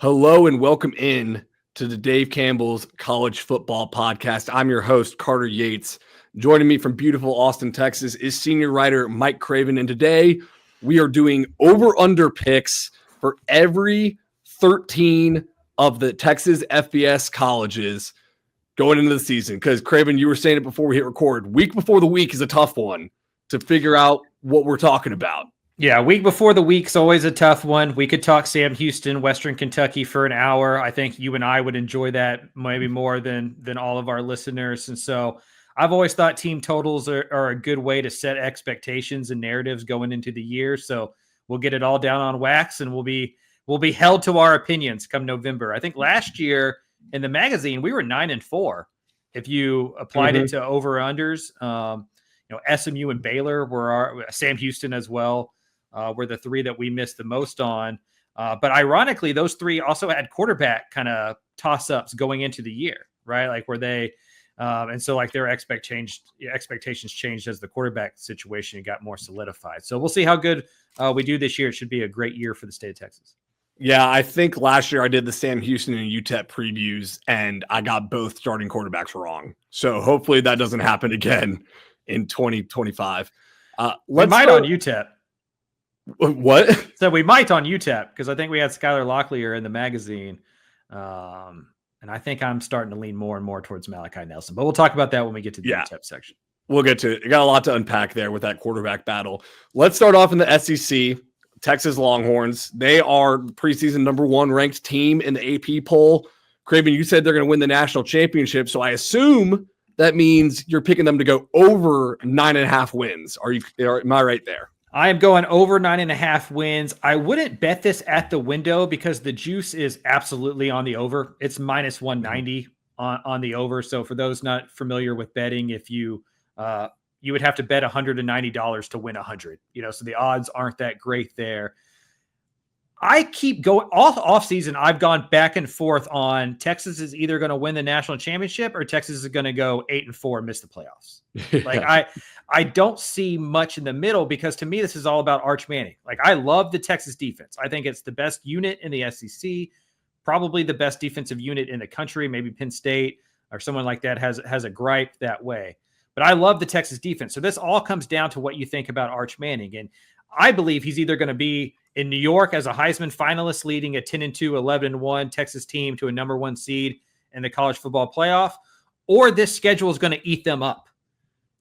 Hello and welcome in to the Dave Campbell's College Football Podcast. I'm your host, Carter Yates. Joining me from beautiful Austin, Texas is senior writer Mike Craven. And today we are doing over-under picks for every 13 of the Texas FBS colleges going into the season. Because Craven, you were saying it before we hit record. Week before the week is a tough one to figure out what we're talking about. Yeah, week before the week's always a tough one. We could talk Sam Houston, Western Kentucky for an hour. I think you and I would enjoy that maybe more than all of our listeners. And so I've always thought team totals are a good way to set expectations and narratives going into the year. So we'll get it all down on wax and we'll be held to our opinions come November. I think last year in the magazine, we were 9-4. If you applied it to over-unders, SMU and Baylor were Sam Houston as well. Were the three that we missed the most on. But ironically, those three also had quarterback kind of toss-ups going into the year, right? Like where they and so like their expectations changed as the quarterback situation got more solidified. So we'll see how good we do this year. It should be a great year for the state of Texas. Yeah, I think last year I did the Sam Houston and UTEP previews, and I got both starting quarterbacks wrong. So hopefully that doesn't happen again in 2025. We might on UTEP. What? So we might on UTEP because I think we had Skylar Locklear in the magazine. And I think I'm starting to lean more and more towards Malachi Nelson. But we'll talk about that when we get to the UTEP section. We'll get to it. You got a lot to unpack there with that quarterback battle. Let's start off in the SEC. Texas Longhorns. They are preseason number 1 ranked team in the AP poll. Craven, you said they're going to win the national championship. So I assume that means you're picking them to go over 9.5 wins. Am I right there? I am going over 9.5 wins. I wouldn't bet this at the window because the juice is absolutely on the over. It's minus 190 on the over. So for those not familiar with betting, if you would have to bet $190 to win 100. So the odds aren't that great there. I keep going off season. I've gone back and forth on Texas is either going to win the national championship or Texas is going to go 8-4 and miss the playoffs. Like I don't see much in the middle because to me, this is all about Arch Manning. Like I love the Texas defense. I think it's the best unit in the SEC, probably the best defensive unit in the country. Maybe Penn State or someone like that has a gripe that way, but I love the Texas defense. So this all comes down to what you think about Arch Manning. And I believe he's either going to be in New York as a Heisman finalist, leading a 10-2, 11-1 Texas team to a number 1 seed in the college football playoff, or this schedule is going to eat them up.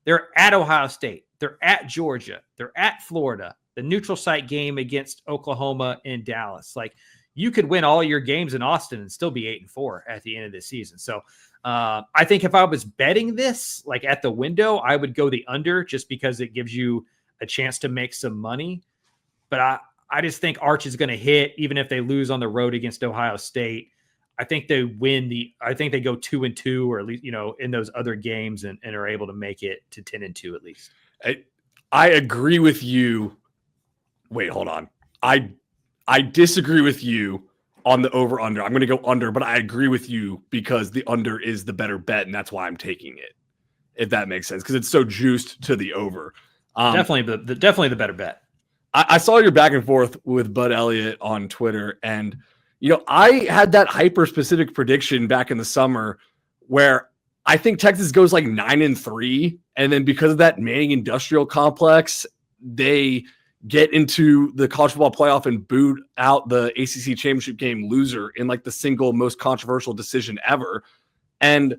They're at Ohio State. They're at Georgia. They're at Florida. The neutral site game against Oklahoma and Dallas. Like you could win all your games in Austin and still be 8-4 at the end of the season. So I think if I was betting this like at the window, I would go the under just because it gives you a chance to make some money. But I just think Arch is going to hit, even if they lose on the road against Ohio State. I think they I think they go 2-2, or at least, in those other games and are able to make it to 10-2 at least. I agree with you. Wait, hold on. I disagree with you on the over under. I'm going to go under, but I agree with you because the under is the better bet. And that's why I'm taking it. If that makes sense. Cause it's so juiced to the over. Definitely the better bet. I saw your back and forth with Bud Elliott on Twitter, and I had that hyper specific prediction back in the summer where I think Texas goes like 9-3, and then because of that Manning industrial complex, they get into the college football playoff and boot out the ACC championship game loser in like the single most controversial decision ever. And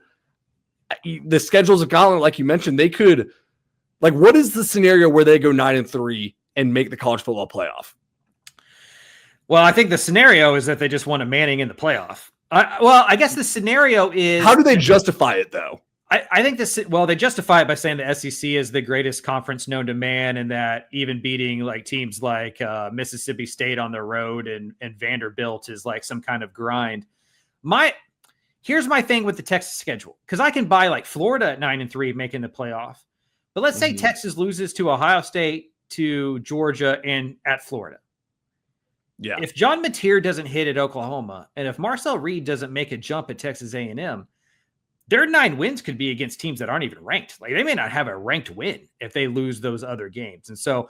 the schedules of gauntlet, like you mentioned, they could what is the scenario where they go 9-3 and make the college football playoff? Well, I think the scenario is that they just want a Manning in the playoff. I guess the scenario is... How do they justify it, though? I think they justify it by saying the SEC is the greatest conference known to man, and that even beating like teams like Mississippi State on the road and Vanderbilt is like some kind of grind. Here's my thing with the Texas schedule, because I can buy like Florida at 9-3 making the playoff. But let's say Texas loses to Ohio State, to Georgia, and at Florida. Yeah. If John Mateer doesn't hit at Oklahoma, and if Marcel Reed doesn't make a jump at Texas A&M, their 9 wins could be against teams that aren't even ranked. Like they may not have a ranked win if they lose those other games. And so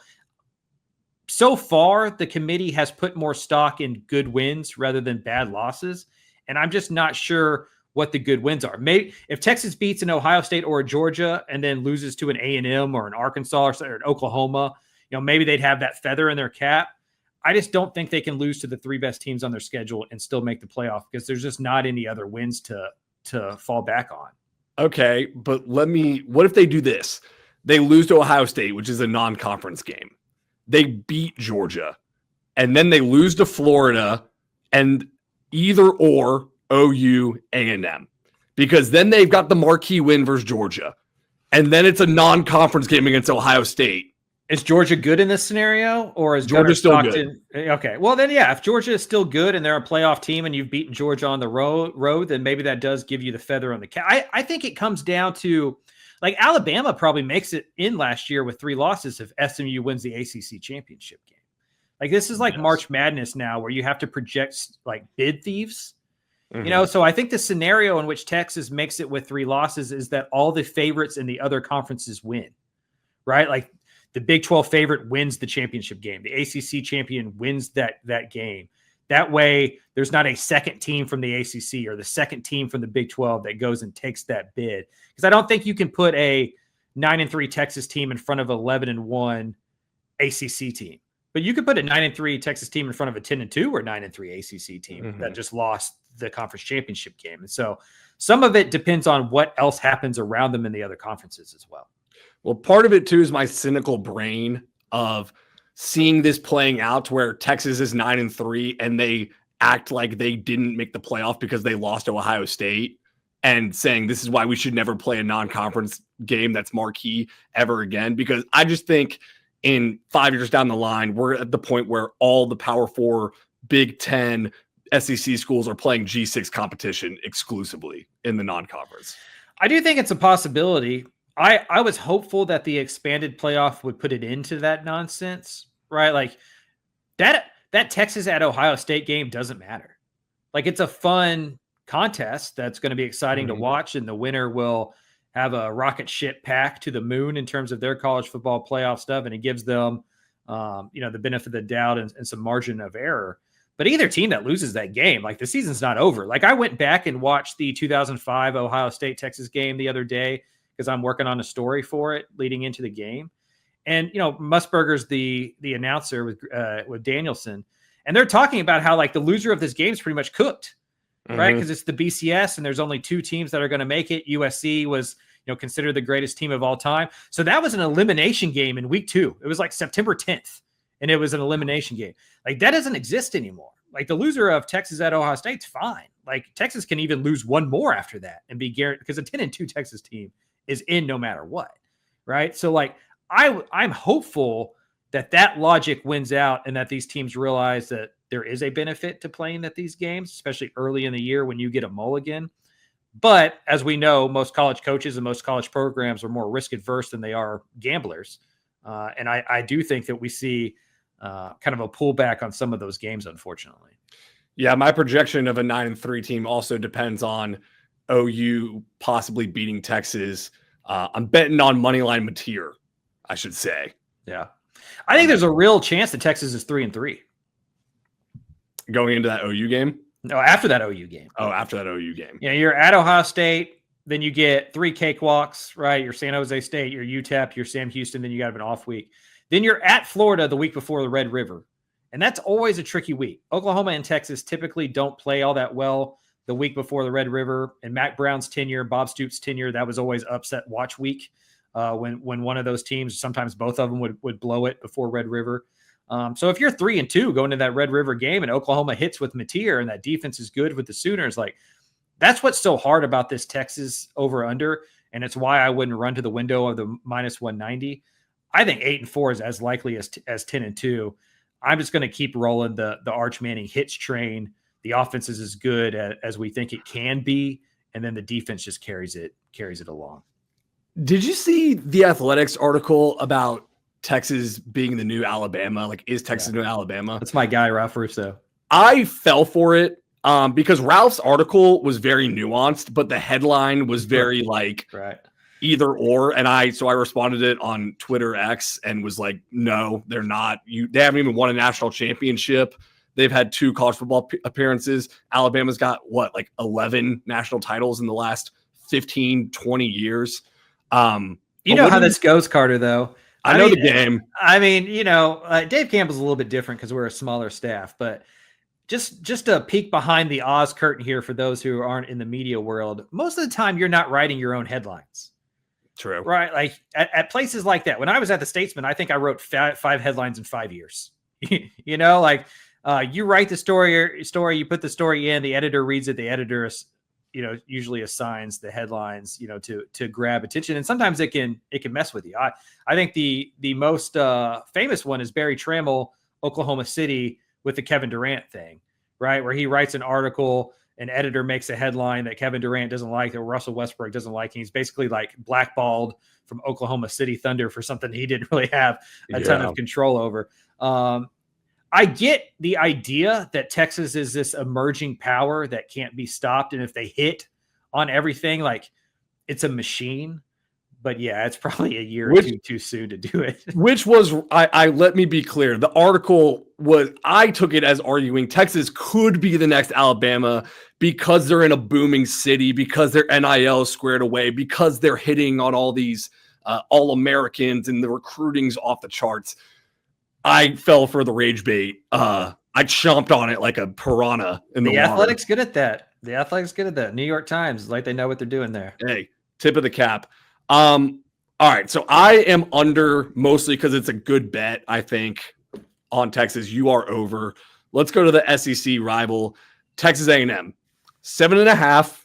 so far, the committee has put more stock in good wins rather than bad losses. And I'm just not sure what the good wins are. Maybe if Texas beats an Ohio State or a Georgia and then loses to an A&M or an Arkansas or an Oklahoma, maybe they'd have that feather in their cap. I just don't think they can lose to the 3 best teams on their schedule and still make the playoff because there's just not any other wins to fall back on. Okay, but what if they do this? They lose to Ohio State, which is a non-conference game. They beat Georgia, and then they lose to Florida, and either or OU, A&M, because then they've got the marquee win versus Georgia, and then it's a non-conference game against Ohio State. Is Georgia good in this scenario, or is Georgia still good? Okay, well then, yeah, if Georgia is still good and they're a playoff team and you've beaten Georgia on the road, then maybe that does give you the feather on the cap. I think it comes down to, like, Alabama probably makes it in last year with 3 losses if SMU wins the ACC championship game. Like, this is like March Madness now where you have to project like bid thieves. So I think the scenario in which Texas makes it with 3 losses is that all the favorites in the other conferences win, right? Like the Big 12 favorite wins the championship game. The ACC champion wins that game. That way there's not a second team from the ACC or the second team from the Big 12 that goes and takes that bid. Because I don't think you can put a 9-3 Texas team in front of 11-1 ACC team. But you could put a 9-3 Texas team in front of a 10-2 or 9-3 ACC team that just lost the conference championship game. And so some of it depends on what else happens around them in the other conferences as well. Well, part of it too is my cynical brain of seeing this playing out where Texas is 9-3 and they act like they didn't make the playoff because they lost to Ohio State and saying this is why we should never play a non-conference game that's marquee ever again. Because I just think in 5 years down the line, we're at the point where all the Power 4, Big 10, SEC schools are playing G6 competition exclusively in the non-conference. I do think it's a possibility. I was hopeful that the expanded playoff would put it into that nonsense, right? Like that Texas at Ohio State game doesn't matter. Like, it's a fun contest that's going to be exciting to watch, and the winner will have a rocket ship pack to the moon in terms of their college football playoff stuff, and it gives them, the benefit of the doubt and some margin of error. But either team that loses that game, like, the season's not over. Like, I went back and watched the 2005 Ohio State-Texas game the other day because I'm working on a story for it leading into the game. And, Musburger's the announcer with Danielson, and they're talking about how, like, the loser of this game is pretty much cooked, right? Because it's the BCS and there's only 2 teams that are going to make it. USC was, considered the greatest team of all time. So that was an elimination game in week 2. It was like September 10th. And it was an elimination game. Like, that doesn't exist anymore. Like, the loser of Texas at Ohio State's fine. Like, Texas can even lose one more after that and be guaranteed, because a 10-2 Texas team is in no matter what, right? So, like, I'm hopeful that logic wins out and that these teams realize that there is a benefit to playing at these games, especially early in the year when you get a mulligan. But as we know, most college coaches and most college programs are more risk adverse than they are gamblers. And I do think that we see kind of a pullback on some of those games, unfortunately. Yeah, my projection of a 9-3 team also depends on OU possibly beating Texas. I'm betting on moneyline Mateer, I should say. Yeah, I think there's a real chance that Texas is 3-3 going into that OU game. No, after that OU game. Oh, after that OU game. Yeah, you're at Ohio State. Then you get 3 cakewalks, right? Your San Jose State, your UTEP, your Sam Houston. Then you got an off week. Then you're at Florida the week before the Red River. And that's always a tricky week. Oklahoma and Texas typically don't play all that well the week before the Red River. And Mac Brown's tenure, Bob Stoops' tenure, that was always upset watch week when one of those teams, sometimes both of them would blow it before Red River. So if you're 3-2 going to that Red River game and Oklahoma hits with Mateer and that defense is good with the Sooners, like, that's what's so hard about this Texas over-under, and it's why I wouldn't run to the window of the -190. I think 8-4 is as likely as 10-2. I'm just going to keep rolling the Arch Manning hits train. The offense is as good as we think it can be, and then the defense just carries it along. Did you see the Athletics article about Texas being the new Alabama? Like, is Texas the new Alabama? That's my guy, Ralph Russo. I fell for it. Because Ralph's article was very nuanced, but the headline was very right. either or. And I responded it on Twitter X and was like, no, they're not. They haven't even won a national championship. They've had 2 college football appearances. Alabama's got 11 national titles in the last 15, 20 years. You know how this goes, Carter, though. I know the game. I mean, Dave Campbell's a little bit different because we're a smaller staff, but just a peek behind the Oz curtain here for those who aren't in the media world. Most of the time, you're not writing your own headlines. True. Right? Like at places like that. When I was at the Statesman, I think I wrote 5 headlines in 5 years. You write the story, you put the story in, the editor reads it, the editor usually assigns the headlines, to grab attention. And sometimes it can mess with you. I think the most famous one is Barry Trammell, Oklahoma City, with the Kevin Durant thing, right? Where he writes an article, an editor makes a headline that Kevin Durant doesn't like, that Russell Westbrook doesn't like. And he's basically like blackballed from Oklahoma City Thunder for something he didn't really have a ton of control over. I get the idea that Texas is this emerging power that can't be stopped. And if they hit on everything, like it's a machine. But yeah, it's probably a year or two too soon to do it. Which was, let me be clear. The article I took it as arguing Texas could be the next Alabama because they're in a booming city, because their NIL is squared away, because they're hitting on all these All-Americans and the recruiting's off the charts. I fell for the rage bait. I chomped on it like a piranha in the water. Athletic's good at that. The Athletic's good at that. New York Times, like they know what they're doing there. Hey, tip of the cap. All right. So I am under mostly because it's a good bet, I think, on Texas. You are over. Let's go to the SEC rival, Texas A&M. 7.5.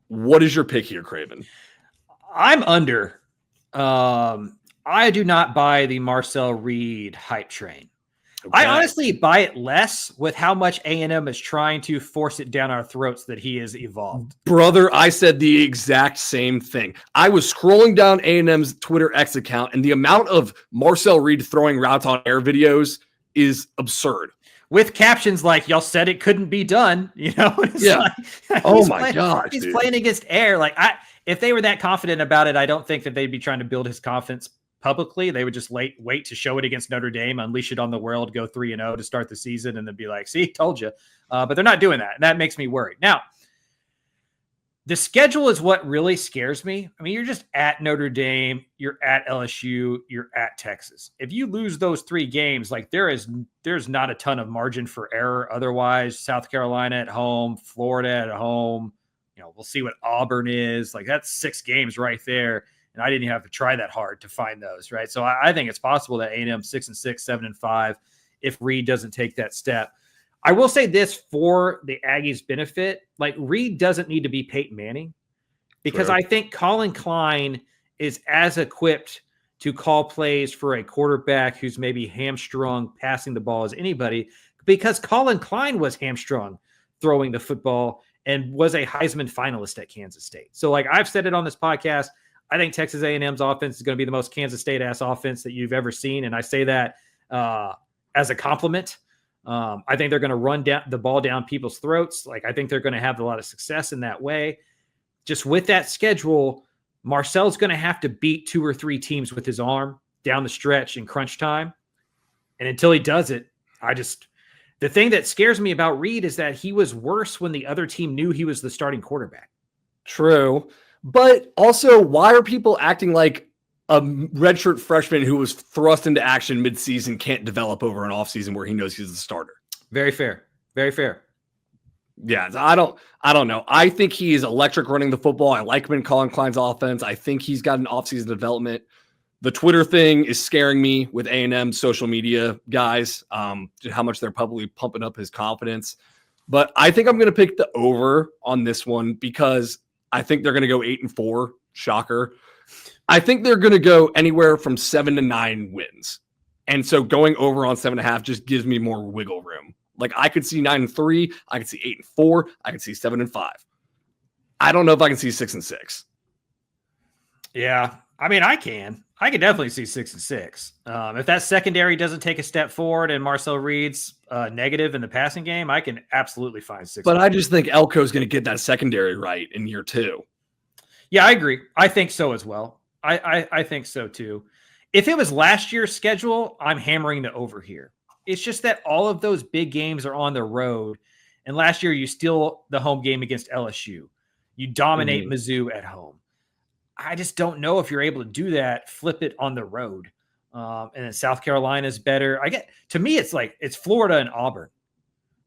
What is your pick here, Craven? I'm under. I do not buy the Marcel Reed hype train. Okay. I honestly buy it less with how much A&M is trying to force it down our throats that he has evolved. Brother, I said the exact same thing. I was scrolling down A&M's Twitter X account, and the amount of Marcel Reed throwing routes on air videos is absurd. With captions like, y'all said it couldn't be done. Yeah. Like, oh, my God. He's playing against air. Like, if they were that confident about it, I don't think that they'd be trying to build his confidence publicly. They would just wait to show it against Notre Dame, unleash it on the world, go 3-0 to start the season, and then be like, see, told you. But they're not doing that. And that makes me worried. Now, the schedule is what really scares me. I mean, you're just at Notre Dame, you're at LSU, you're at Texas. If you lose those 3 games, like there's not a ton of margin for error. Otherwise, South Carolina at home, Florida at home, we'll see what Auburn is. Like that's 6 games right there. And I didn't even have to try that hard to find those, right? So I think it's possible that A&M 6-6, 7-5, if Reed doesn't take that step. I will say this for the Aggies' benefit, like Reed doesn't need to be Peyton Manning because I think Colin Klein is as equipped to call plays for a quarterback who's maybe hamstrung passing the ball as anybody, because Colin Klein was hamstrung throwing the football and was a Heisman finalist at Kansas State. So like I've said it on this podcast, I think Texas A&M's offense is going to be the most Kansas State-ass offense that you've ever seen, and I say that as a compliment. I think they're going to run down the ball down people's throats. Like I think they're going to have a lot of success in that way. Just with that schedule, Marcel's going to have to beat 2 or 3 teams with his arm down the stretch in crunch time. And until he does it, the thing that scares me about Reed is that he was worse when the other team knew he was the starting quarterback. True. But also, why are people acting like a redshirt freshman who was thrust into action midseason can't develop over an offseason where he knows he's the starter? Very fair. Very fair. Yeah, I don't know. I think he is electric running the football. I like him in Colin Klein's offense. I think he's got an offseason development. The Twitter thing is scaring me with A&M social media guys, how much they're probably pumping up his confidence. But I think I'm going to pick the over on this one because I think they're going to go 8-4. Shocker. I think they're going to go anywhere from 7 to 9 wins. And so going over on 7.5 just gives me more wiggle room. Like I could see 9-3. I could see 8-4. I could see 7-5. I don't know if I can see 6-6. Yeah. I mean, I can definitely see 6-6. If that secondary doesn't take a step forward and Marcel Reed's negative in the passing game, I can absolutely find 6. But I just think Elko's going to get that secondary right in year 2. Yeah, I agree. I think so as well. I think so too. If it was last year's schedule, I'm hammering the over here. It's just that all of those big games are on the road. And last year, you steal the home game against LSU. You dominate Mizzou at home. I just don't know if you're able to do that, flip it on the road. And then South Carolina is better. To me, it's Florida and Auburn.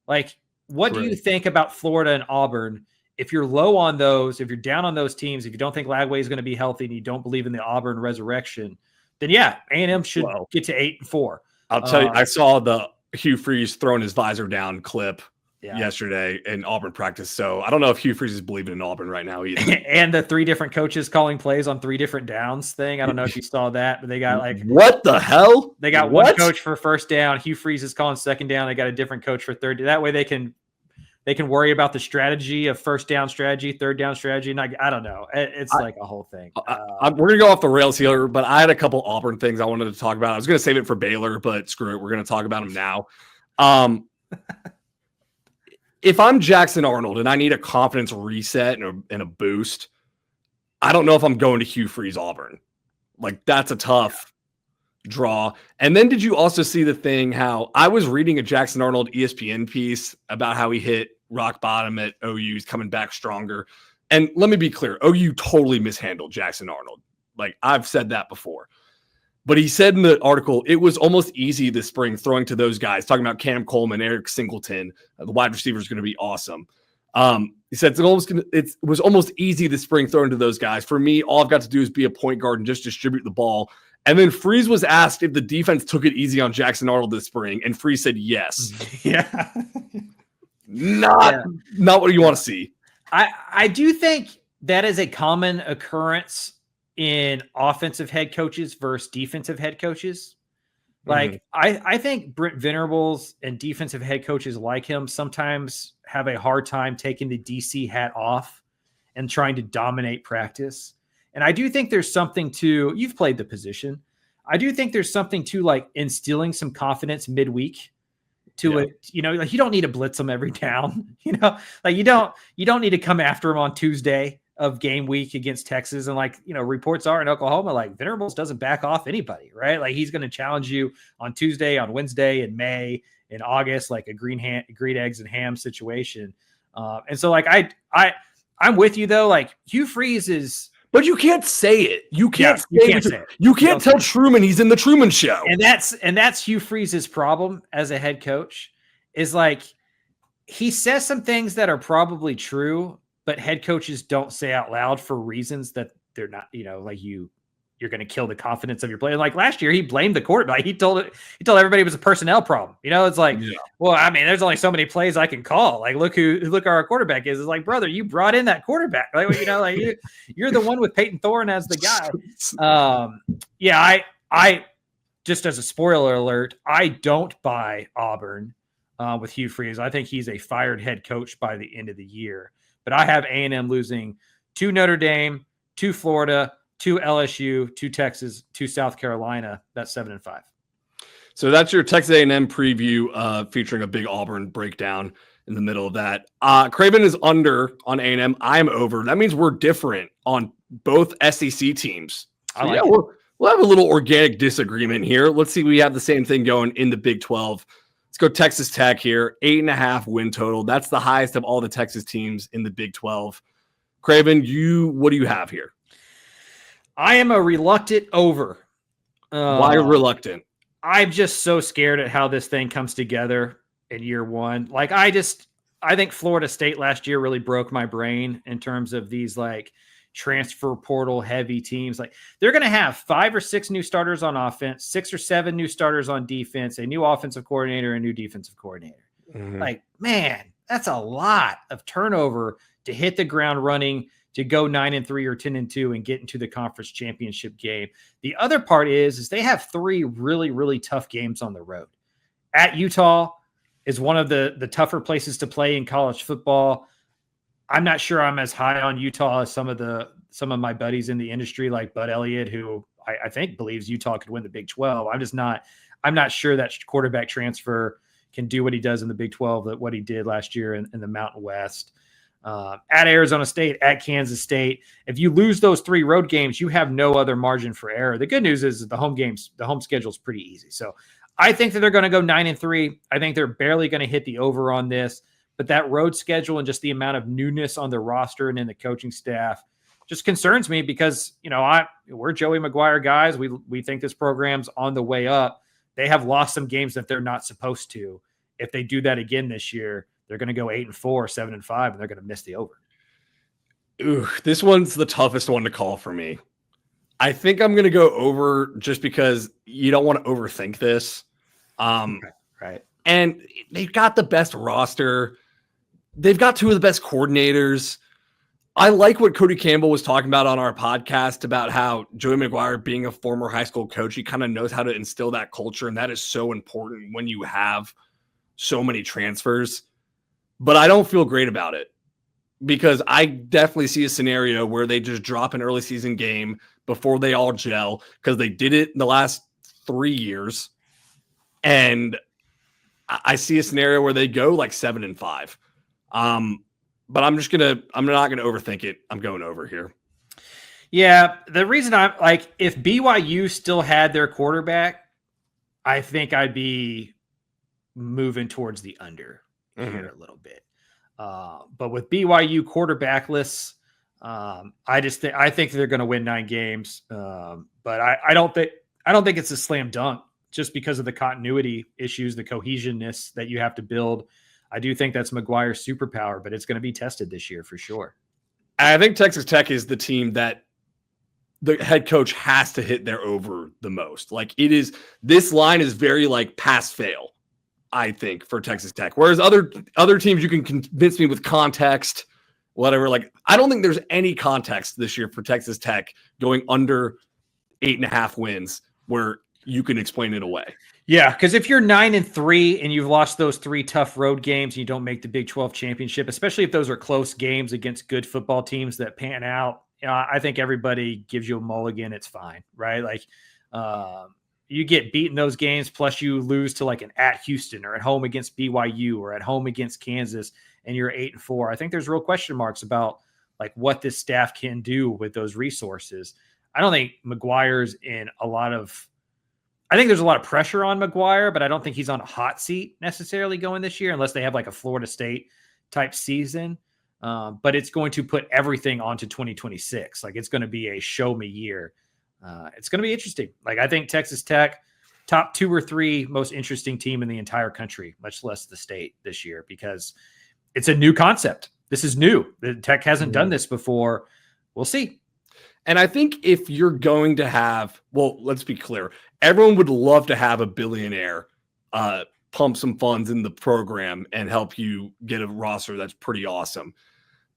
Like, what do you think about Florida and Auburn? If you're low on those, if you're down on those teams, if you don't think Lagway is going to be healthy and you don't believe in the Auburn resurrection, then yeah, A&M should get to 8-4. I'll tell you, I saw the Hugh Freeze throwing his visor down clip yesterday in Auburn practice. So I don't know if Hugh Freeze is believing in Auburn right now either. And the 3 different coaches calling plays on 3 different downs thing. I don't know if you saw that, but they got what the hell? They got one coach for first down. Hugh Freeze is calling second down. They got a different coach for third. That way they can worry about the strategy of first down strategy, third down strategy. And I don't know. It's like a whole thing. We're going to go off the rails here, but I had a couple Auburn things I wanted to talk about. I was going to save it for Baylor, but screw it. We're going to talk about them now. If I'm Jackson Arnold and I need a confidence reset and a boost, I don't know if I'm going to Hugh Freeze Auburn. Like, that's a tough draw. And then did you also see the thing how I was reading a Jackson Arnold ESPN piece about how he hit rock bottom at OU's coming back stronger. And let me be clear, OU totally mishandled Jackson Arnold. Like, I've said that before. But he said in the article, it was almost easy this spring throwing to those guys, talking about Cam Coleman, Eric Singleton, the wide receiver is going to be awesome. He said it was almost easy this spring throwing to those guys. For me, all I've got to do is be a point guard and just distribute the ball. And then Freeze was asked if the defense took it easy on Jackson Arnold this spring, and Freeze said yes. Yeah. Not what you want to see. I do think that is a common occurrence in offensive head coaches versus defensive head coaches. Like, I think Brent Venables and defensive head coaches like him sometimes have a hard time taking the DC hat off and trying to dominate practice. And I do think there's something to, you've played the position. I do think there's something to like instilling some confidence midweek to it. You know, like, you don't need to blitz them every down, like you don't need to come after them on Tuesday of game week against Texas. And reports are in Oklahoma, like Venerables doesn't back off anybody, right? Like, he's going to challenge you on Tuesday, on Wednesday, in May, in August, like a green eggs and ham situation. And so I'm with you though. Like, Hugh Freeze is, but you can't say it. You can't say it. You can't tell Truman he's in the Truman Show. And that's Hugh Freeze's problem as a head coach, is like, he says some things that are probably true, but head coaches don't say out loud for reasons that they're not, like you're going to kill the confidence of your player. Like last year, he blamed the quarterback. He told everybody it was a personnel problem. It's like, well, I mean, there's only so many plays I can call. Like, look who our quarterback is. It's like, brother, you brought in that quarterback. Like, you're the one with Peyton Thorne as the guy. I just, as a spoiler alert, I don't buy Auburn with Hugh Freeze. I think he's a fired head coach by the end of the year. But I have A&M losing to Notre Dame, to Florida, to LSU, to Texas, to South Carolina. That's 7-5. So that's your Texas A&M preview, featuring a big Auburn breakdown in the middle of that. Craven is under on A&M. I'm over. That means we're different on both SEC teams. So we'll have a little organic disagreement here. Let's see. We have the same thing going in the Big 12. Let's go Texas Tech here. 8.5 win total. That's the highest of all the Texas teams in the Big 12. Craven, what do you have here? I am a reluctant over. Why reluctant? I'm just so scared at how this thing comes together in year one. Like, I think Florida State last year really broke my brain in terms of these like transfer portal heavy teams. Like, they're going to have 5 or 6 new starters on offense, 6 or 7 new starters on defense, a new offensive coordinator, a new defensive coordinator. Like, man, that's a lot of turnover to hit the ground running, to go 9-3 or 10-2 and get into the conference championship game. The other part is they have 3 really, really tough games on the road. At Utah is one of the tougher places to play in college football. I'm not sure I'm as high on Utah as some of my buddies in the industry, like Bud Elliott, who I think believes Utah could win the Big 12. I'm not sure that quarterback transfer can do what he does in the Big 12, what he did last year in the Mountain West. at Arizona State, at Kansas State. If you lose those 3 road games, you have no other margin for error. The good news is that the home schedule is pretty easy. So I think that they're going to go 9-3. I think they're barely going to hit the over on this, but that road schedule and just the amount of newness on the roster and in the coaching staff just concerns me because, we're Joey McGuire guys. We think this program's on the way up. They have lost some games that they're not supposed to. If they do that again this year, they're going to go 8-4, 7-5, and they're going to miss the over. Ooh, this one's the toughest one to call for me. I think I'm going to go over just because you don't want to overthink this. Right. And they've got the best roster. They've got 2 of the best coordinators. I like what Cody Campbell was talking about on our podcast about how Joey McGuire, being a former high school coach, he kind of knows how to instill that culture. And that is so important when you have so many transfers. But I don't feel great about it because I definitely see a scenario where they just drop an early season game before they all gel because they did it in the last 3 years. And I see a scenario where they go like 7-5. But I'm not going to overthink it. I'm going over here. Yeah. The reason I'm like, if BYU still had their quarterback, I think I'd be moving towards the under here a little bit. But with BYU quarterbackless, I think they're going to win 9 games. But I don't think it's a slam dunk just because of the continuity issues, the cohesionness that you have to build. I do think that's McGuire's superpower, but it's going to be tested this year for sure. I think Texas Tech is the team that the head coach has to hit their over the most. Like this line is very like pass fail, I think, for Texas Tech. Whereas other teams, you can convince me with context, whatever. Like, I don't think there's any context this year for Texas Tech going under 8.5 wins where you can explain it away. Yeah, because if you're 9-3 and you've lost those 3 tough road games and you don't make the Big 12 championship, especially if those are close games against good football teams that pan out, I think everybody gives you a mulligan. It's fine, right? Like, you get beaten those games, plus you lose to like an at Houston or at home against BYU or at home against Kansas, and you're 8-4. I think there's real question marks about like what this staff can do with those resources. I don't think McGuire's in a lot of. I think there's a lot of pressure on McGuire, but I don't think he's on a hot seat necessarily going this year, unless they have like a Florida State type season. But it's going to put everything onto 2026. Like, it's going to be a show me year. It's going to be interesting. Like, I think Texas Tech, top 2 or 3 most interesting team in the entire country, much less the state this year, because it's a new concept. This is new. The Tech hasn't done this before. We'll see. And I think if you're going to have, well, let's be clear. Everyone would love to have a billionaire pump some funds in the program and help you get a roster that's pretty awesome.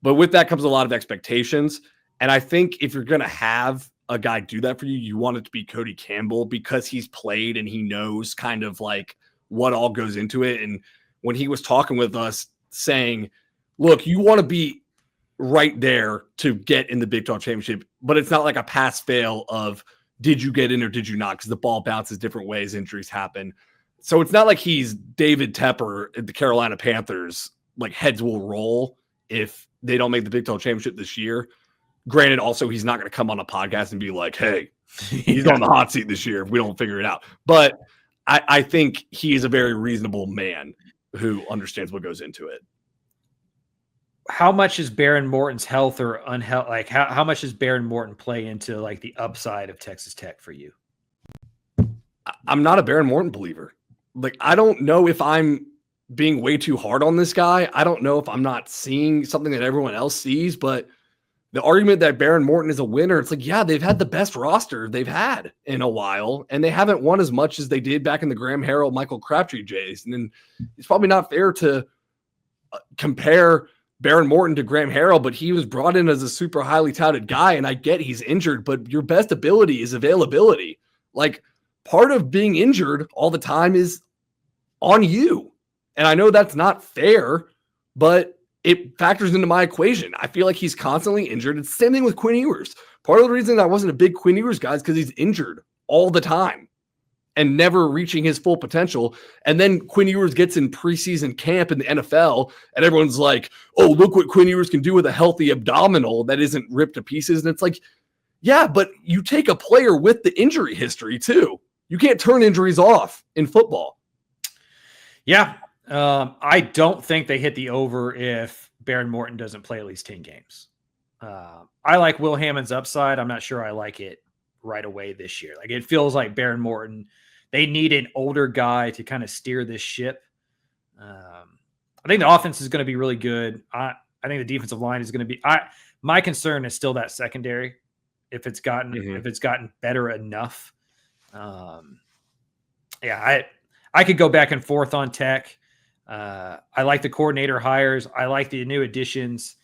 But with that comes a lot of expectations. And I think if you're going to have a guy do that for you, you want it to be Cody Campbell because he's played and he knows kind of like what all goes into it. And when he was talking with us saying, look, you want to be right there to get in the Big 12 championship, but it's not like a pass fail of did you get in or did you not? Because the ball bounces different ways, injuries happen. So it's not like he's David Tepper at the Carolina Panthers, like heads will roll if they don't make the Big 12 championship this year. Granted, also, he's not going to come on a podcast and be like, hey, he's on the hot seat this year if we don't figure it out. But I think he is a very reasonable man who understands what goes into it. How much is Baron Morton's health or unhealth? Like, how much does Baron Morton play into like the upside of Texas Tech for you? I'm not a Baron Morton believer. Like, I don't know if I'm being way too hard on this guy. I don't know if I'm not seeing something that everyone else sees, but the argument that Baron Morton is a winner, it's like, yeah, they've had the best roster they've had in a while, and they haven't won as much as they did back in the Graham Harrell, Michael Crabtree days. And then it's probably not fair to compare Baron Morton to Graham Harrell, but he was brought in as a super highly touted guy, and I get he's injured, but your best ability is availability. Like, part of being injured all the time is on you. And I know that's not fair, but it factors into my equation. I feel like he's constantly injured. It's the same thing with Quinn Ewers. Part of the reason I wasn't a big Quinn Ewers guy is because he's injured all the time. and never reaching his full potential. And then Quinn Ewers gets in preseason camp in the NFL, and everyone's like, oh, look what Quinn Ewers can do with a healthy abdominal that isn't ripped to pieces. And it's like, yeah, but you take a player with the injury history too. You can't turn injuries off in football. Yeah. I don't think they hit the over if Baron Morton doesn't play at least 10 games. I like Will Hammond's upside. I'm not sure I like it right away this year. Like, it feels like Baron Morton, they need an older guy to kind of steer this ship. I think the offense is going to be really good. I think the defensive line is going to be, my concern is still that secondary. If it's gotten better enough. I could go back and forth on Tech. I like the coordinator hires. I like the new additions.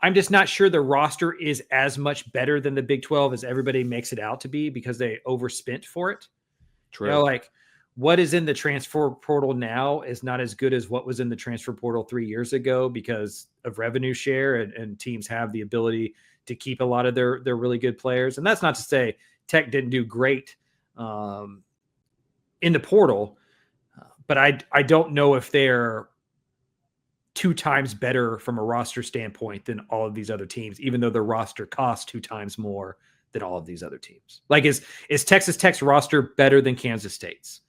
I'm just not sure the roster is as much better than the Big 12 as everybody makes it out to be because they overspent for it. True. You know, like what is in the transfer portal now is not as good as what was in the transfer portal 3 years ago because of revenue share and teams have the ability to keep a lot of their really good players. And that's not to say Tech didn't do great in the portal, but I don't know if they're 2 times better from a roster standpoint than all of these other teams, even though their roster costs 2 times more than all of these other teams. Like, is Texas Tech's roster better than Kansas State's?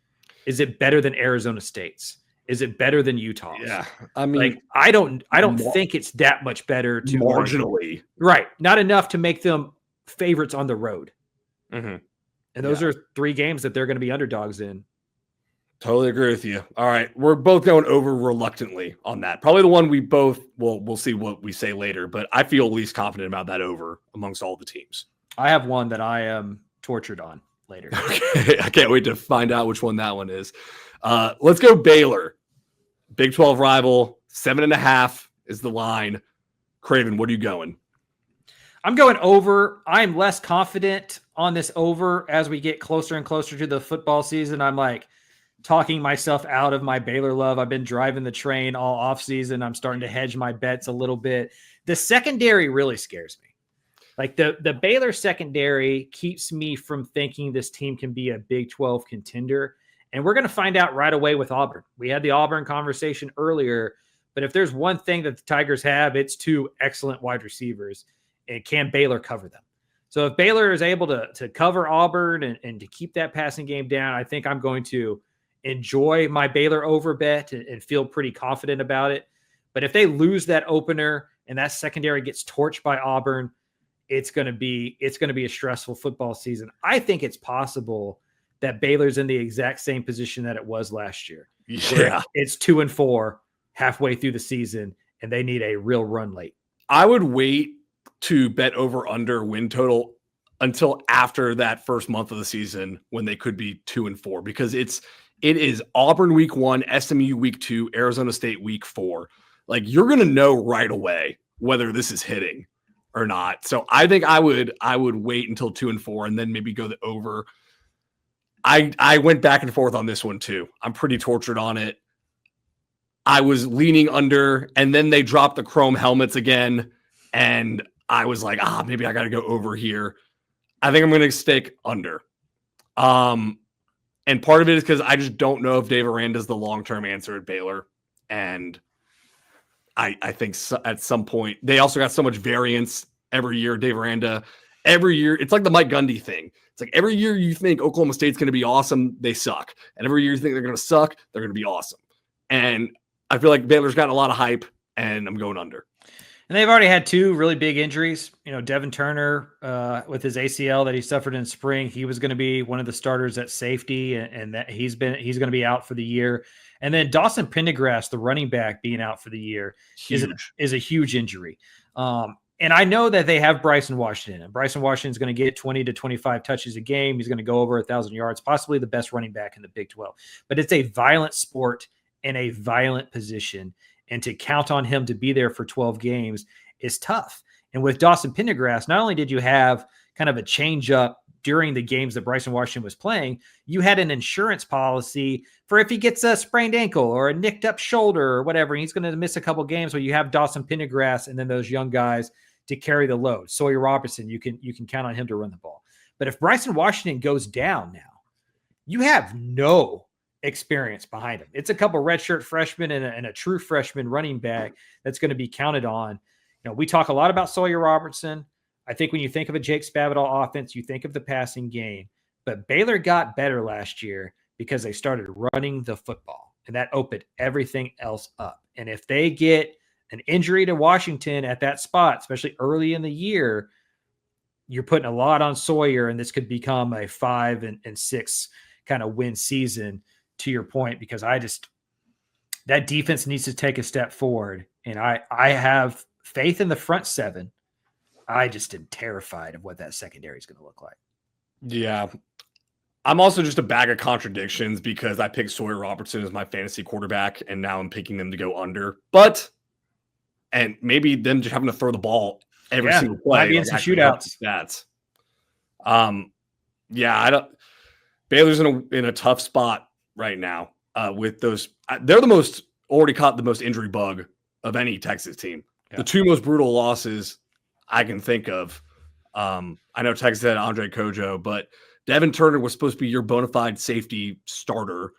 Is it better than Arizona State's? Is it better than Utah's? Yeah. I mean, like, I don't think it's that much better to marginally. Right. Not enough to make them favorites on the road. Mm-hmm. And those are 3 games that they're going to be underdogs in. Totally agree with you. All right. We're both going over reluctantly on that. Probably the one we both we'll see what we say later, but I feel least confident about that over amongst all the teams. I have one that I am tortured on later. Okay. I can't wait to find out which one that one is. Let's go Baylor. Big 12 rival, 7.5 is the line. Craven, what are you going? I'm going over. I'm less confident on this over as we get closer and closer to the football season. I'm like talking myself out of my Baylor love. I've been driving the train all off season. I'm starting to hedge my bets a little bit. The secondary really scares me. Like the Baylor secondary keeps me from thinking this team can be a Big 12 contender. And we're going to find out right away with Auburn. We had the Auburn conversation earlier, but if there's one thing that the Tigers have, it's 2 excellent wide receivers. And can Baylor cover them? So if Baylor is able to cover Auburn and to keep that passing game down, I think I'm going to enjoy my Baylor over bet and feel pretty confident about it. But if they lose that opener and that secondary gets torched by Auburn, it's going to be a stressful football season. I think it's possible that Baylor's in the exact same position that it was last year. Yeah. It's 2-4 halfway through the season and they need a real run late. I would wait to bet over under win total until after that first month of the season when they could be 2-4, because it is Auburn week 1, SMU week 2, Arizona State week 4. Like, you're going to know right away whether this is hitting or not. So I think I would wait until 2-4 and then maybe go the over. I went back and forth on this one too. I'm pretty tortured on it. I was leaning under, and then they dropped the chrome helmets again, and I was like, maybe I got to go over here. I think I'm going to stick under. And part of it is because I just don't know if Dave Aranda's the long-term answer at Baylor. And I think at some point, they also got so much variance every year. Dave Aranda, every year, it's like the Mike Gundy thing. It's like every year you think Oklahoma State's going to be awesome, they suck. And every year you think they're going to suck, they're going to be awesome. And I feel like Baylor's got a lot of hype, and I'm going under. And they've already had 2 really big injuries. You know, Devin Turner with his ACL that he suffered in spring, he was going to be one of the starters at safety, and that he's going to be out for the year. And then Dawson Pendergrass, the running back, being out for the year is a huge injury. And I know that they have Bryson Washington, and Bryson Washington is going to get 20 to 25 touches a game. He's going to go over 1,000 yards, possibly the best running back in the Big 12. But it's a violent sport in a violent position. And to count on him to be there for 12 games is tough. And with Dawson Pendergrass, not only did you have kind of a change up during the games that Bryson Washington was playing, you had an insurance policy for if he gets a sprained ankle or a nicked up shoulder or whatever, and he's going to miss a couple games, where you have Dawson Pendergrass and then those young guys to carry the load. Sawyer Robertson, you can count on him to run the ball. But if Bryson Washington goes down now, you have no experience behind him. It's a couple redshirt freshmen and a true freshman running back that's going to be counted on. We talk a lot about Sawyer Robertson. I think when you think of a Jake Spavital offense, you think of the passing game. But Baylor got better last year because they started running the football, and that opened everything else up. And if they get an injury to Washington at that spot, especially early in the year, you're putting a lot on Sawyer, and this could become a 5-6 kind of win season, to your point, because that defense needs to take a step forward. And I have faith in the front seven. I just am terrified of what that secondary is going to look like. Yeah. I'm also just a bag of contradictions because I picked Sawyer Robertson as my fantasy quarterback, and now I'm picking them to go under. And maybe them just having to throw the ball every single play. Might be in some shootouts. Baylor's in a tough spot right now with those. They're already caught the most injury bug of any Texas team. Yeah. The two most brutal losses I can think of. I know Texas had Andre Kojo, but Devin Turner was supposed to be your bona fide safety starter.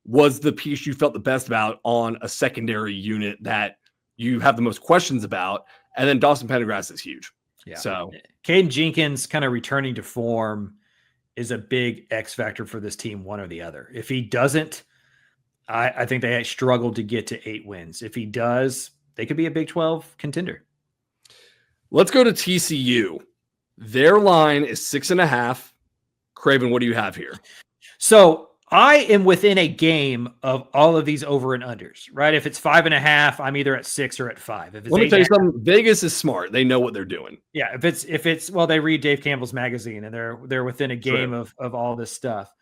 Was the piece you felt the best about on a secondary unit that you have the most questions about? And then Dawson Pendergrass is huge. Yeah. So Caden Jenkins kind of returning to form is a big X factor for this team, one or the other. If he doesn't, I think they struggled to get to 8 wins. If he does, they could be a Big 12 contender. Let's go to TCU. Their line is 6.5. Craven, what do you have here? So I am within a game of all of these over and unders, right? If it's 5.5, I'm either at 6 or at 5. If it's Let me tell you something. Vegas is smart. They know what they're doing. Yeah. If it's well, they read Dave Campbell's magazine and they're within a game of all this stuff.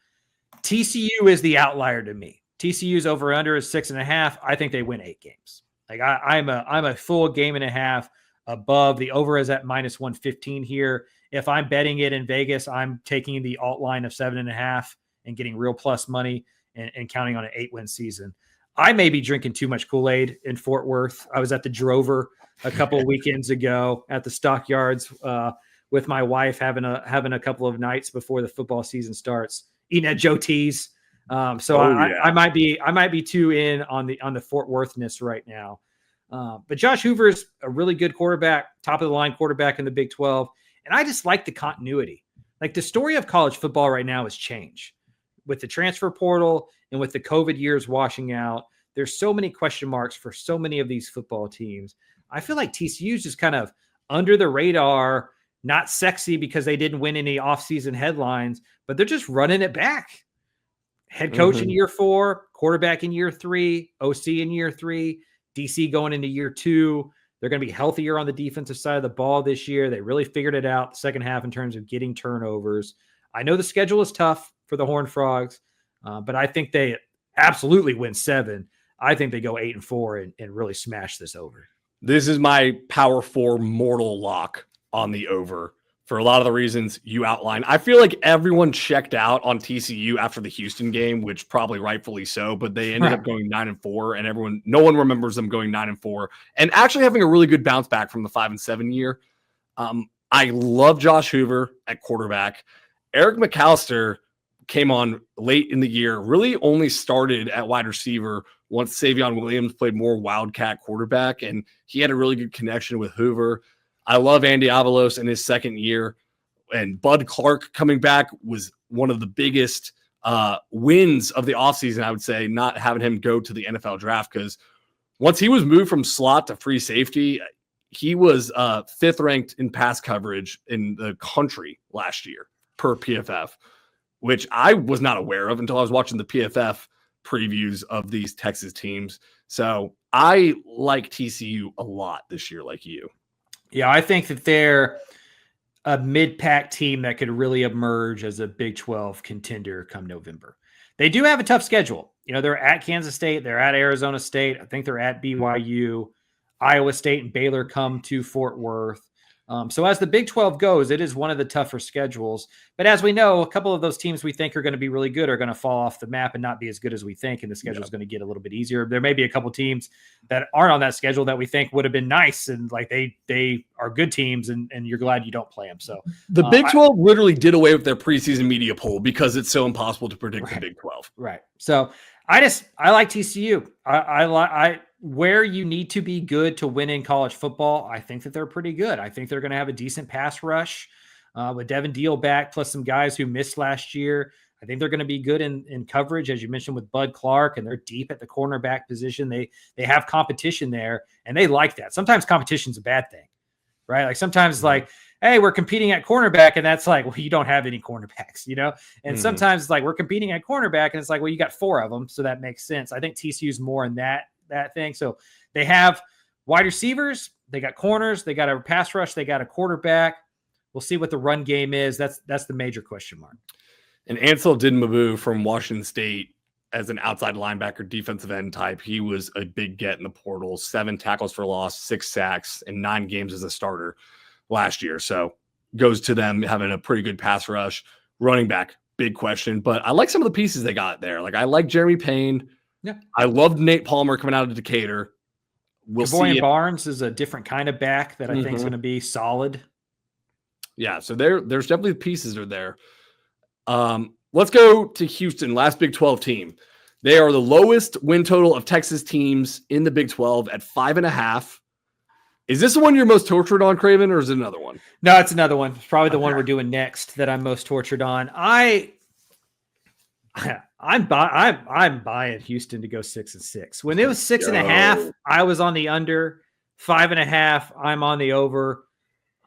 TCU is the outlier to me. TCU's over under is 6.5. I think they win 8 games. Like I'm a full game and a half above. The over is at -115 here. If I'm betting it in Vegas, I'm taking the alt line of 7.5 and getting real plus money and counting on an 8-win season. I may be drinking too much Kool-Aid in Fort Worth. I was at the Drover a couple of weekends ago at the Stockyards with my wife, having a couple of nights before the football season starts, eating at Joe T's. I might be too in on the Fort Worthness right now. But Josh Hoover's a really good quarterback, top of the line quarterback in the Big 12. And I just like the continuity. Like the story of college football right now is change with the transfer portal and with the COVID years washing out. There's so many question marks for so many of these football teams. I feel like TCU's just kind of under the radar, not sexy because they didn't win any offseason headlines, but they're just running it back. Head coach in year 4, quarterback in year 3, OC in year 3, DC going into year 2. They're going to be healthier on the defensive side of the ball this year. They really figured it out the second half in terms of getting turnovers. I know the schedule is tough for the Horned Frogs, but I think they absolutely win 7. I think they go 8-4 and really smash this over. This is my Power 4 mortal lock on the over for a lot of the reasons you outlined. I feel like everyone checked out on TCU after the Houston game, which probably rightfully so, but they ended up going 9-4, and no one remembers them going 9-4 and actually having a really good bounce back from the 5-7 year. I love Josh Hoover at quarterback. Eric McAllister came on late in the year, really only started at wide receiver once Savion Williams played more wildcat quarterback, and he had a really good connection with Hoover. I love Andy Avalos in his second year, and Bud Clark coming back was one of the biggest wins of the offseason, I would say, not having him go to the NFL draft, because once he was moved from slot to free safety, he was 5th ranked in pass coverage in the country last year per PFF, which I was not aware of until I was watching the PFF previews of these Texas teams. So I like TCU a lot this year, like you. Yeah, I think that they're a mid-pack team that could really emerge as a Big 12 contender come November. They do have a tough schedule. They're at Kansas State. They're at Arizona State. I think they're at BYU. Iowa State and Baylor come to Fort Worth. So as the Big 12 goes, it is one of the tougher schedules. But as we know, a couple of those teams we think are going to be really good are going to fall off the map and not be as good as we think, and the schedule is going to get a little bit easier. There may be a couple teams that aren't on that schedule that we think would have been nice, and like they are good teams, and you're glad you don't play them. So the Big 12 literally did away with their preseason media poll because it's so impossible to predict the Big 12. Right. So I like TCU. I where you need to be good to win in college football. I think that they're pretty good. I think they're going to have a decent pass rush with Devin Deal back, plus some guys who missed last year. I think they're going to be good in coverage, as you mentioned, with Bud Clark, and they're deep at the cornerback position. They have competition there, and they like that. Sometimes competition's a bad thing, right? Like sometimes like, hey, we're competing at cornerback, and that's like, well, you don't have any cornerbacks, you know? And sometimes it's like we're competing at cornerback, and it's like, well, you got 4 of them, so that makes sense. I think TCU's more in that thing. So they have wide receivers, they got corners, they got a pass rush, they got a quarterback. We'll see what the run game is. That's the major question mark. And Ansel Dinmabu from Washington State as an outside linebacker, defensive end type, he was a big get in the portal. 7 tackles for loss, 6 sacks, and 9 games as a starter last year. So goes to them having a pretty good pass rush. Running back, big question. But I like some of the pieces they got there. Like I like Jeremy Payne. Yeah. I loved Nate Palmer coming out of Decatur. We'll see. Barnes is a different kind of back that I think is going to be solid. Yeah, so there's definitely pieces are there. Let's go to Houston, last Big 12 team. They are the lowest win total of Texas teams in the Big 12 at 5.5. Is this the one you're most tortured on, Craven, or is it another one? No, it's another one. It's probably the one we're doing next that I'm most tortured on. I'm buying Houston to go 6-6. When it was 6.5, I was on the under. 5.5, I'm on the over.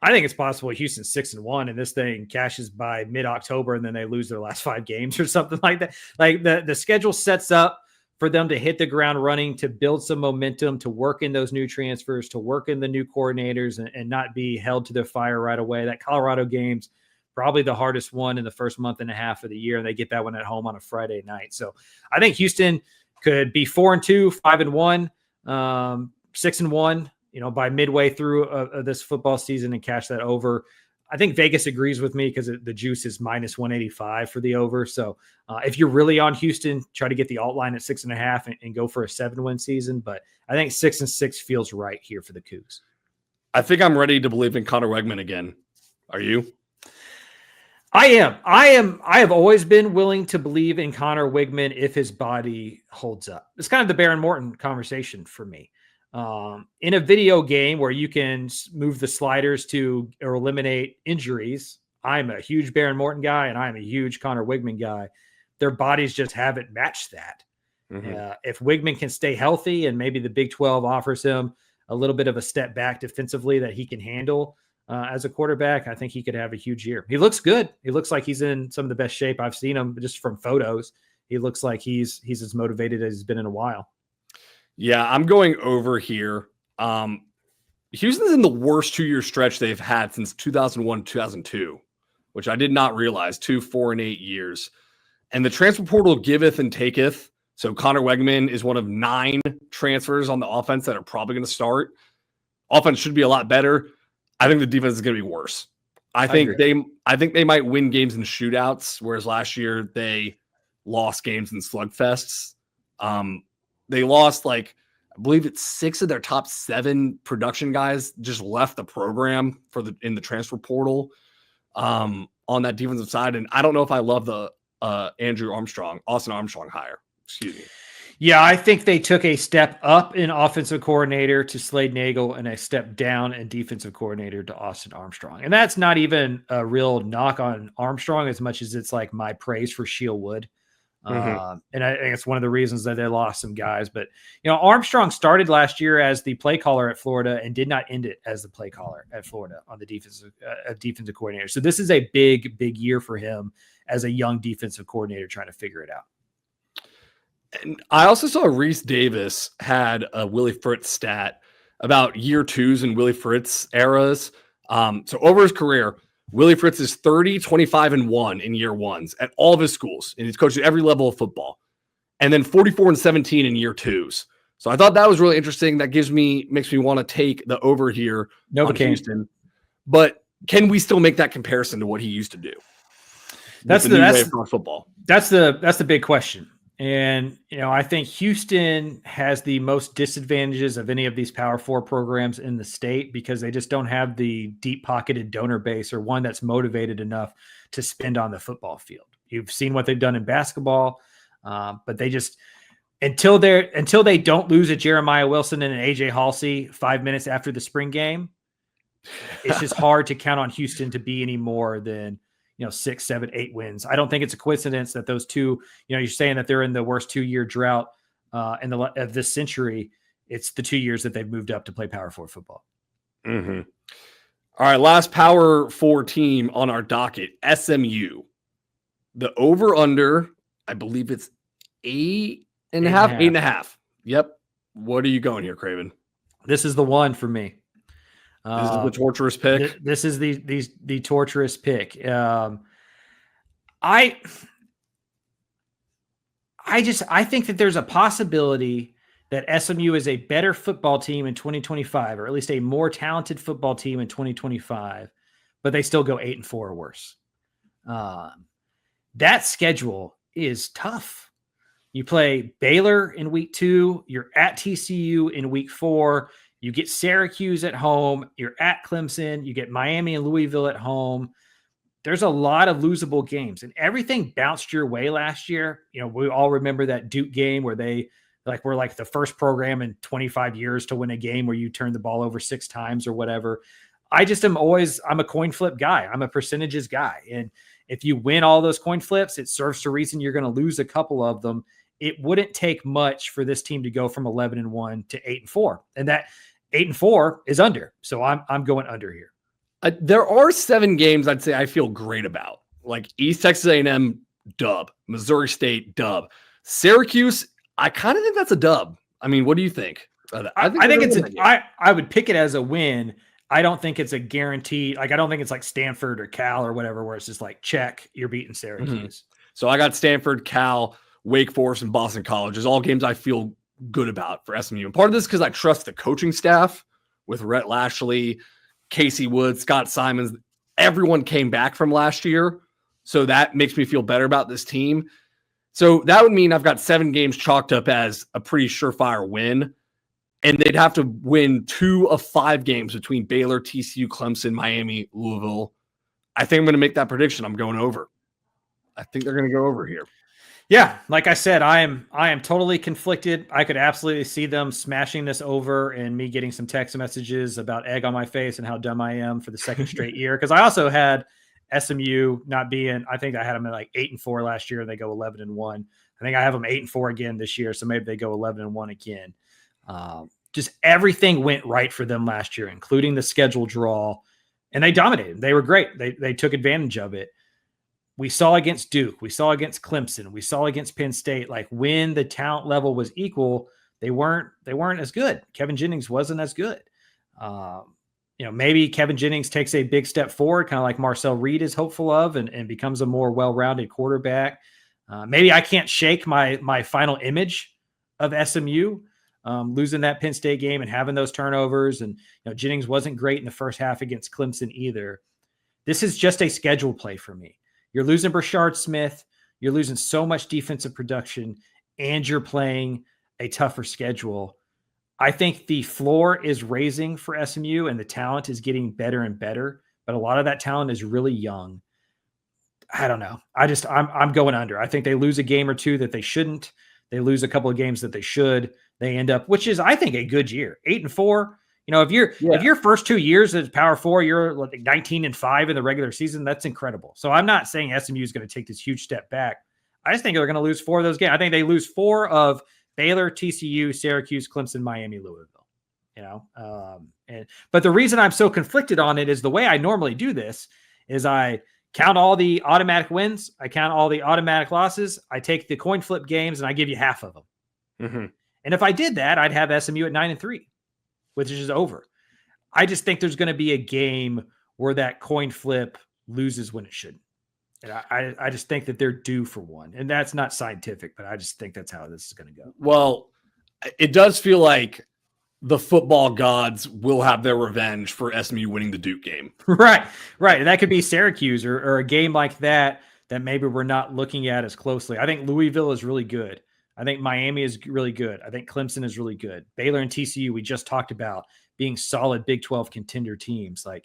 I think it's possible Houston's 6-1 and this thing cashes by mid-October and then they lose their last 5 games or something like that. Like the schedule sets up for them to hit the ground running, to build some momentum, to work in those new transfers, to work in the new coordinators, and not be held to their fire right away. That Colorado game's probably the hardest one in the first month and a half of the year, and they get that one at home on a Friday night. So I think Houston could be 4-2, 5-1, 6-1, by midway through this football season and cash that over. I think Vegas agrees with me because the juice is -185 for the over. So if you're really on Houston, try to get the alt line at 6.5 and go for a 7-win season. But I think 6-6 feels right here for the Cougs. I think I'm ready to believe in Connor Wegman again. Are you? I am. I have always been willing to believe in Connor Wegman if his body holds up. It's kind of the Baron Morton conversation for me. In a video game where you can move the sliders to or eliminate injuries, I'm a huge Baron Morton guy and I'm a huge Connor Wegman guy. Their bodies just haven't matched that. If Wegman can stay healthy and maybe the Big 12 offers him a little bit of a step back defensively that he can handle as a quarterback, I think he could have a huge year. He looks good. He looks like he's in some of the best shape I've seen him just from photos. He looks like he's as motivated as he's been in a while. Yeah, I'm going over here. Houston's in the worst 2-year stretch they've had since 2001, 2002, which I did not realize, 2, 4, and 8 years. And the transfer portal giveth and taketh. So Connor Wegman is one of 9 transfers on the offense that are probably going to start. Offense should be a lot better. I think the defense is going to be worse. I think they might win games in shootouts, whereas last year they lost games in slugfests. They lost I believe it's 6 of their top 7 production guys just left the program in the transfer portal on that defensive side. And I don't know if I love the Austin Armstrong hire. Excuse me. Yeah, I think they took a step up in offensive coordinator to Slade Nagel and a step down in defensive coordinator to Austin Armstrong. And that's not even a real knock on Armstrong as much as it's like my praise for Sheil Wood. And I think it's one of the reasons that they lost some guys. But, Armstrong started last year as the play caller at Florida and did not end it as the play caller at Florida on the defensive coordinator. So this is a big, big year for him as a young defensive coordinator trying to figure it out. And I also saw Reese Davis had a Willie Fritz stat about year 2s and Willie Fritz eras. So over his career, Willie Fritz is 30, 25, and 1 in year 1s at all of his schools. And he's coached at every level of football. And then 44 and 17 in year 2s. So I thought that was really interesting. That makes me want to take the over here on Houston. but can we still make that comparison to what he used to do? That's the new way of football. That's the big question. And, I think Houston has the most disadvantages of any of these Power 4 programs in the state because they just don't have the deep-pocketed donor base or one that's motivated enough to spend on the football field. You've seen what they've done in basketball, but they just until they don't lose a Jeremiah Wilson and an AJ Halsey 5 minutes after the spring game, it's just hard to count on Houston to be any more than 6, 7, 8 wins. I don't think it's a coincidence that those two, you're saying that they're in the worst 2-year drought of this century. It's the 2 years that they've moved up to play Power 4 football. Mm-hmm. All right, last Power 4 team on our docket, SMU. The over-under, I believe it's 8.5. Yep. What are you going here, Craven? This is the one for me. This is the torturous pick. This is the torturous pick. I think that there's a possibility that SMU is a better football team in 2025, or at least a more talented football team in 2025, but they still go 8-4 or worse. That schedule is tough. You play Baylor in week 2, you're at TCU in week 4. You get Syracuse at home. You're at Clemson. You get Miami and Louisville at home. There's a lot of losable games, and everything bounced your way last year. We all remember that Duke game where they were like the first program in 25 years to win a game where you turn the ball over 6 times or whatever. I'm a coin flip guy. I'm a percentages guy. And if you win all those coin flips, it serves to reason you're going to lose a couple of them. It wouldn't take much for this team to go from 11-1 to 8-4. And that 8-4 is under. So I'm going under here. There are 7 games I'd say I feel great about, like East Texas A&M dub, Missouri State dub, Syracuse. I kind of think that's a dub. I mean, what do you think? I think I would pick it as a win. I don't think it's a guarantee. I don't think it's like Stanford or Cal or whatever, where it's just like, check, you're beating Syracuse. Mm-hmm. So I got Stanford, Cal, Wake Forest, and Boston College. There's all games I feel good about for SMU. And part of this is because I trust the coaching staff with Rhett Lashley, Casey Wood, Scott Simons. Everyone came back from last year. So that makes me feel better about this team. So that would mean I've got 7 games chalked up as a pretty surefire win. And they'd have to win 2 of 5 games between Baylor, TCU, Clemson, Miami, Louisville. I think I'm going to make that prediction. I'm going over. I think they're going to go over here. Yeah, like I said, I am totally conflicted. I could absolutely see them smashing this over and me getting some text messages about egg on my face and how dumb I am for the second straight year. Because I also had SMU not being, I think I had them at like 8-4 last year and they go 11-1. I think I have them 8-4 again this year, so maybe they go 11-1 again. Just everything went right for them last year, including the schedule draw, and they dominated. They were great. They took advantage of it. We saw against Duke, we saw against Clemson, we saw against Penn State, like when the talent level was equal, they weren't as good. Kevin Jennings wasn't as good. Maybe Kevin Jennings takes a big step forward, kind of like Marcel Reed is hopeful of, and becomes a more well-rounded quarterback. Maybe I can't shake my final image of SMU losing that Penn State game and having those turnovers. And Jennings wasn't great in the first half against Clemson either. This is just a schedule play for me. You're losing Brashard Smith. You're losing so much defensive production, and you're playing a tougher schedule. I think the floor is raising for SMU, and the talent is getting better and better. But a lot of that talent is really young. I don't know. I'm going under. I think they lose a game or two that they shouldn't. They lose a couple of games that they should. They end up, which is, I think, a good year. 8-4. If your first 2 years as Power 4, you're like 19-5 in the regular season, that's incredible. So I'm not saying SMU is going to take this huge step back. I just think they're going to lose 4 of those games. I think they lose 4 of Baylor, TCU, Syracuse, Clemson, Miami, Louisville. But the reason I'm so conflicted on it is the way I normally do this is I count all the automatic wins, I count all the automatic losses, I take the coin flip games, and I give you half of them. Mm-hmm. And if I did that, I'd have SMU at 9-3. Which is over. I just think there's going to be a game where that coin flip loses when it shouldn't. And I just think that they're due for one. And that's not scientific, but I just think that's how this is going to go. Well, it does feel like the football gods will have their revenge for SMU winning the Duke game. Right. And that could be Syracuse or a game like that maybe we're not looking at as closely. I think Louisville is really good. I think Miami is really good. I think Clemson is really good. Baylor and TCU, we just talked about being solid Big 12 contender teams. Like,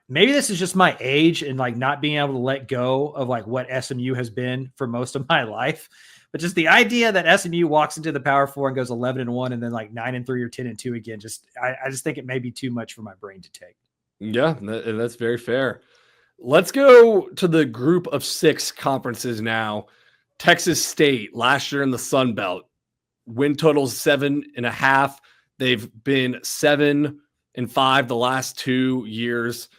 maybe this is just my age and like not being able to let go of like what SMU has been for most of my life. But just the idea that SMU walks into the Power Four and goes 11-1 and then like 9-3 or 10-2 again, I just think it may be too much for my brain to take. Yeah, that's very fair. Let's go to the group of 6 conferences now. Texas State, last year in the Sun Belt, win totals 7.5. They've been 7-5 the last 2 years.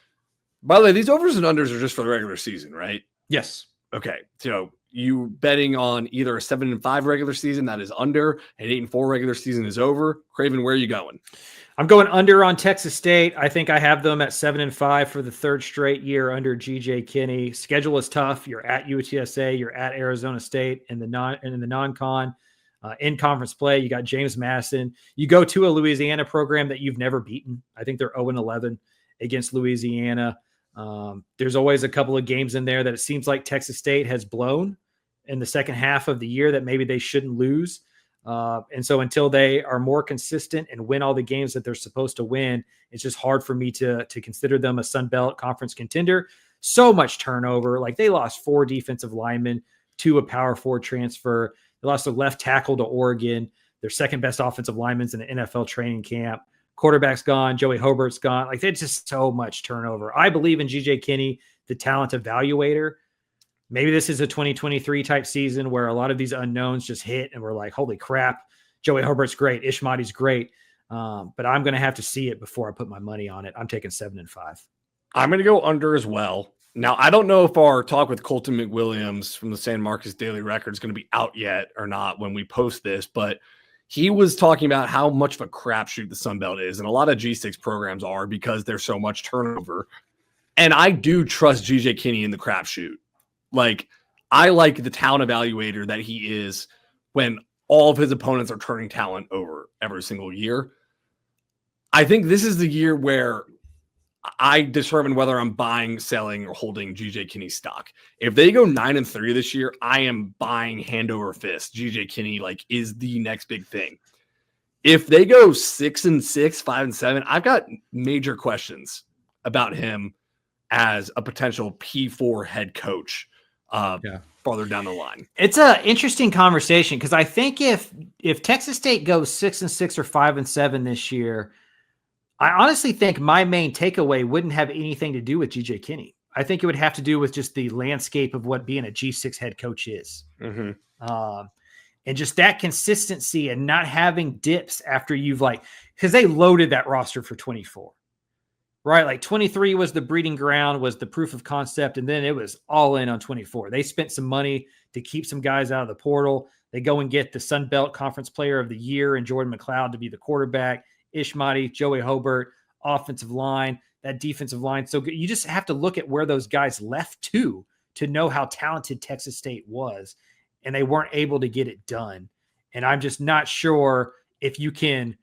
By the way, these overs and unders are just for the regular season, right? Yes. Okay. So you betting on either a 7-5 regular season that is under, an 8-4 regular season is over. Craven, where are you going? I'm going under on Texas State. I think I have them at 7-5 for the 3rd straight year under GJ Kinney. Schedule is tough. You're at UTSA, you're at Arizona State in the non-con. In conference play, you got James Madison. You go to a Louisiana program that you've never beaten. I think they're 0-11 against Louisiana. There's always a couple of games in there that it seems like Texas State has blown in the second half of the year that maybe they shouldn't lose. And so until they are more consistent and win all the games that they're supposed to win, it's just hard for me to consider them a Sun Belt conference contender. So much turnover. Like, they lost 4 defensive linemen to a Power 4 transfer. They lost a left tackle to Oregon. Their second best offensive linemen's in the NFL training camp. Quarterback's gone. Joey Hobart's gone. Like, there's just so much turnover. I believe in GJ Kinney, the talent evaluator. Maybe this is a 2023 type season where a lot of these unknowns just hit and we're like, holy crap, Joey Hobart's great. Ishmael's great. But I'm going to have to see it before I put my money on it. I'm taking 7-5. I'm going to go under as well. Now, I don't know if our talk with Colton McWilliams from the San Marcos Daily Record is going to be out yet or not when we post this, but he was talking about how much of a crapshoot the Sun Belt is. And a lot of G6 programs are because there's so much turnover. And I do trust GJ Kinney in the crapshoot. Like, I like the talent evaluator that he is when all of his opponents are turning talent over every single year. I think this is the year where I determine whether I'm buying, selling, or holding GJ Kinney stock. If they go 9-3 this year, I am buying hand over fist. GJ Kinney is the next big thing. If they go 6-6, 5-7, I've got major questions about him as a potential P4 head coach. Farther down the line. It's an interesting conversation because I think if Texas State goes 6-6 or 5-7 this year, I honestly think my main takeaway wouldn't have anything to do with GJ Kinney. I think it would have to do with just the landscape of what being a G6 head coach is. Mm-hmm. And just that consistency and not having dips after you've because they loaded that roster for 24. Right, like 23 was the breeding ground, was the proof of concept, and then it was all in on 24. They spent some money to keep some guys out of the portal. They go and get the Sun Belt Conference Player of the Year and Jordan McLeod to be the quarterback, Ishmael, Joey Hobart, offensive line, that defensive line. So you just have to look at where those guys left to know how talented Texas State was, and they weren't able to get it done. And I'm just not sure if you can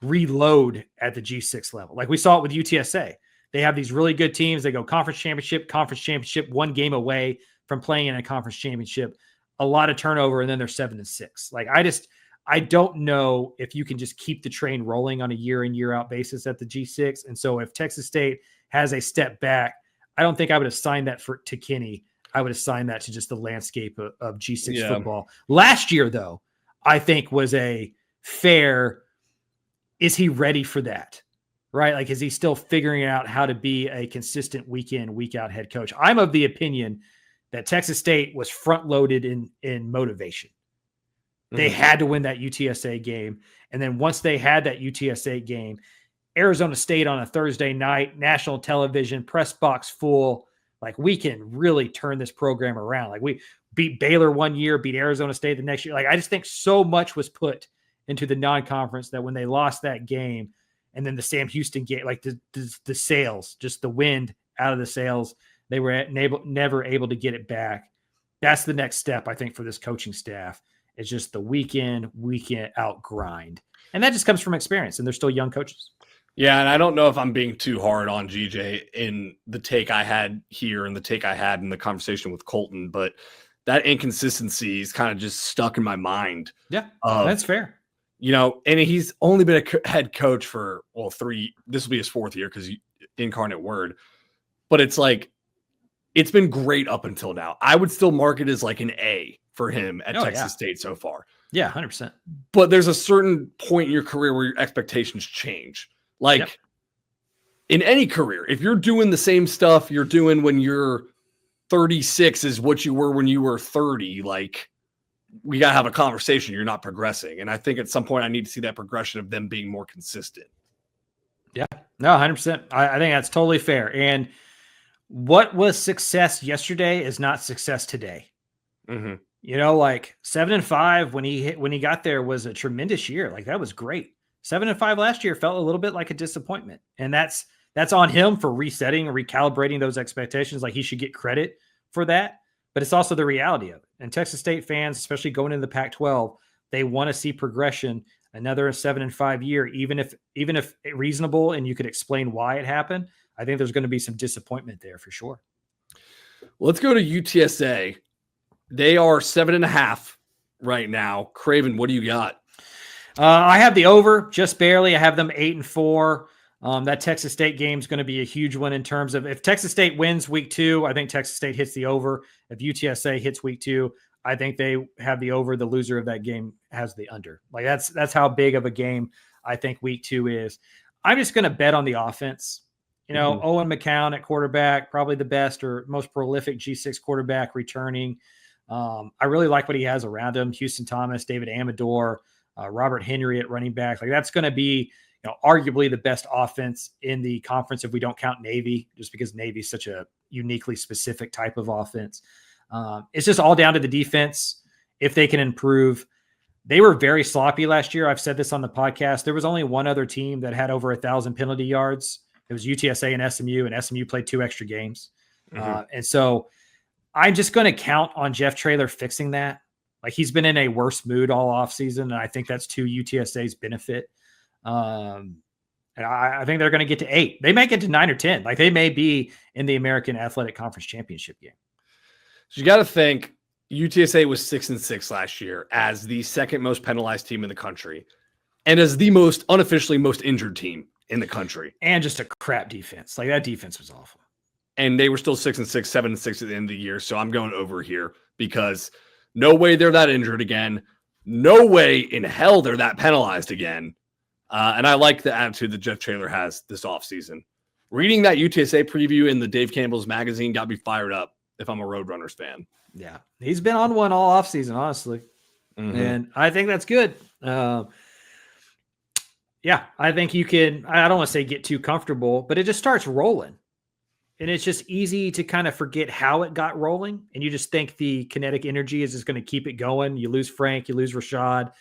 reload at the G6 level. Like we saw it with UTSA. They have these really good teams. They go conference championship, 1 game away from playing in a conference championship, a lot of turnover, and then they're 7-6. I don't know if you can just keep the train rolling on a year in, year out basis at the G6. And so if Texas State has a step back, I don't think I would assign that to Kinney. I would assign that to just the landscape of G6 football. Last year, though, I think was a fair. Is he ready for that? Right? Is he still figuring out how to be a consistent week in, week out head coach? I'm of the opinion that Texas State was front loaded in motivation. They had to win that UTSA game. And then once they had that UTSA game, Arizona State on a Thursday night, national television, press box full, we can really turn this program around. We beat Baylor one year, beat Arizona State the next year. I just think so much was put into the non-conference that when they lost that game and then the Sam Houston game, the sails, just the wind out of the sails, they were never able to get it back. That's the next step, I think, for this coaching staff. It's just the week in, week out grind. And that just comes from experience, and they're still young coaches. Yeah, and I don't know if I'm being too hard on GJ in the take I had here and the take I had in the conversation with Colton, but that inconsistency is kind of just stuck in my mind. Yeah, that's fair. And he's only been a head coach for, this will be his 4th year because incarnate word. But it's like, it's been great up until now. I would still mark it as like an A for him at Texas State so far. Yeah, 100%. But there's a certain point in your career where your expectations change. Like in any career, if you're doing the same stuff you're doing when you're 36 is what you were when you were 30, like we got to have a conversation. You're not progressing. And I think at some point I need to see that progression of them being more consistent. Yeah, no, 100%. I think that's totally fair. And what was success yesterday is not success today. Mm-hmm. Like 7-5 when he got there was a tremendous year. Like that was great. 7-5 last year felt a little bit like a disappointment. And that's on him for resetting and recalibrating those expectations. Like he should get credit for that, but it's also the reality of it. And Texas State fans, especially going into the Pac-12, they want to see progression, another 7-5 year, even if reasonable and you could explain why it happened. I think there's going to be some disappointment there for sure. Let's go to UTSA. They are 7.5 right now. Craven, what do you got? I have the over just barely. I have them 8-4. That Texas State game is going to be a huge one in terms of if Texas State wins week 2, I think Texas State hits the over. If UTSA hits week 2, I think they have the over. The loser of that game has the under. Like that's how big of a game I think week 2 is. I'm just going to bet on the offense. Owen McCown at quarterback, probably the best or most prolific G6 quarterback returning. I really like what he has around him. Houston Thomas, David Amador, Robert Henry at running back. Like that's going to be, arguably the best offense in the conference if we don't count Navy, just because Navy is such a uniquely specific type of offense. It's just all down to the defense. If they can improve, they were very sloppy last year. I've said this on the podcast. There was only one other team that had over 1,000 penalty yards. It was UTSA and SMU played 2 extra games. Mm-hmm. And so I'm just going to count on Jeff Traylor fixing that. Like he's been in a worse mood all offseason, and I think that's to UTSA's benefit. And I think they're going to get to 8. They may get to 9 or 10. Like they may be in the American Athletic Conference Championship game. So you got to think UTSA was 6-6 last year as the second most penalized team in the country and as the most unofficially most injured team in the country. And just a crap defense. Like that defense was awful. And they were still 6-6, 7-6 at the end of the year. So I'm going over here because no way they're that injured again. No way in hell they're that penalized again. And I like the attitude that Jeff Traylor has this offseason. Reading that UTSA preview in the Dave Campbell's magazine got me fired up if I'm a Roadrunners fan. Yeah. He's been on one all offseason, honestly. Mm-hmm. And I think that's good. Yeah, I think you can, I don't want to say get too comfortable, but it just starts rolling. And it's just easy to kind of forget how it got rolling. And you just think the kinetic energy is just going to keep it going. You lose Frank, you lose Rashad,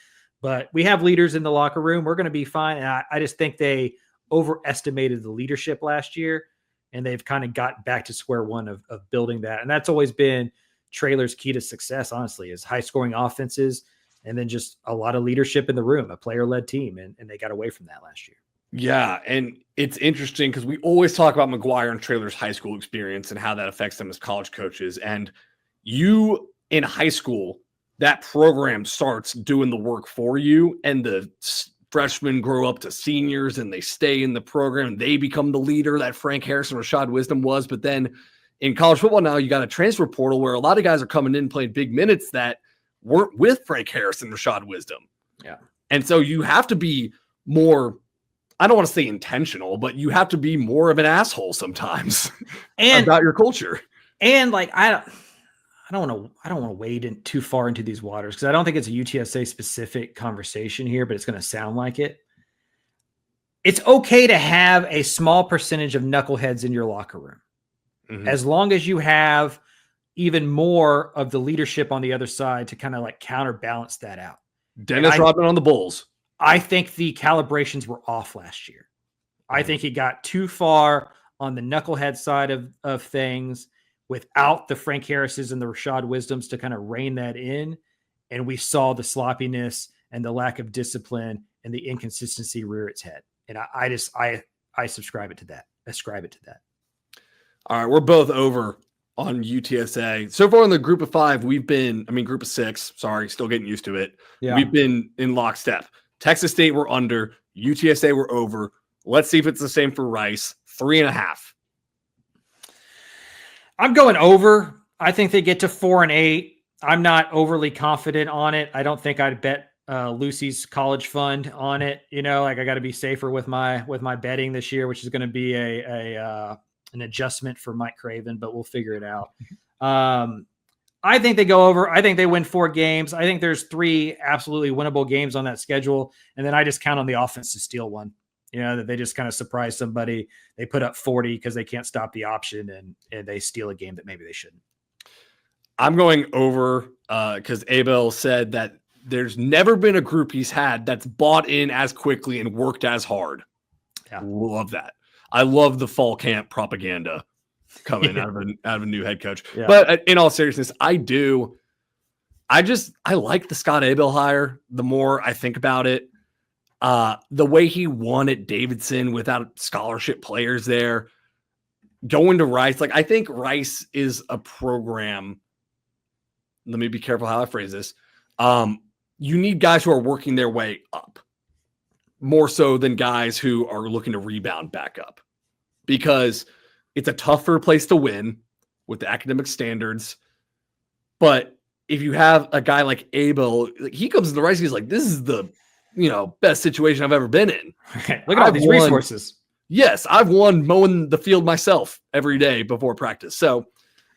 but we have leaders in the locker room. We're going to be fine. And I just think they overestimated the leadership last year, and they've kind of got back to square one of building that. And that's always been Traylor's key to success, honestly, is high scoring offenses and then just a lot of leadership in the room, a player-led team. And they got away from that last year. Yeah, and it's interesting because we always talk about McGuire and Traylor's high school experience and how that affects them as college coaches. And you in high school, that program starts doing the work for you, and the freshmen grow up to seniors and they stay in the program. They become the leader that Frank Harris and Rashad Wisdom was. But then in college football now, you got a transfer portal where a lot of guys are coming in playing big minutes that weren't with Frank Harris and Rashad Wisdom. Yeah. And so you have to be more, I don't want to say intentional, but you have to be more of an asshole sometimes and about your culture. And like, I don't want to wade in too far into these waters because I don't think it's a UTSA specific conversation here, but it's going to sound like it. It's okay to have a small percentage of knuckleheads in your locker room, as long as you have even more of the leadership on the other side to kind of like counterbalance that out. Dennis Rodman on the Bulls. I think the calibrations were off last year. I think it got too far on the knucklehead side of things without the Frank Harrises and the Rashad Wisdoms to kind of rein that in. And we saw the sloppiness and the lack of discipline and the inconsistency rear its head. And I subscribe to that. All right, we're both over on UTSA. So far in the group of 5, group of 6, sorry, still getting used to it. Yeah. We've been in lockstep. Texas State, we're under. UTSA, we're over. Let's see if it's the same for Rice. 3.5. I'm going over. I think they get to 4-8. I'm not overly confident on it. I don't think I'd bet Lucy's college fund on it. I got to be safer with my betting this year, which is going to be an adjustment for Mike Craven, but we'll figure it out. I think they go over. I think they win 4 games. I think there's 3 absolutely winnable games on that schedule. And then I just count on the offense to steal one, that they just kind of surprise somebody. They put up 40 because they can't stop the option and they steal a game that maybe they shouldn't. I'm going over because Abel said that there's never been a group he's had that's bought in as quickly and worked as hard. Yeah. Love that. I love the fall camp propaganda coming out of a new head coach. Yeah. But in all seriousness, I like the Scott Abel hire. The more I think about it, the way he won at Davidson without scholarship players there, going to Rice, I think Rice is a program. Let me be careful how I phrase this. You need guys who are working their way up more so than guys who are looking to rebound back up, because it's a tougher place to win with the academic standards. But if you have a guy like Abel, he comes to the Rice, he's like, this is the best situation I've ever been in. Look at all these resources. Yes, I've won mowing the field myself every day before practice. So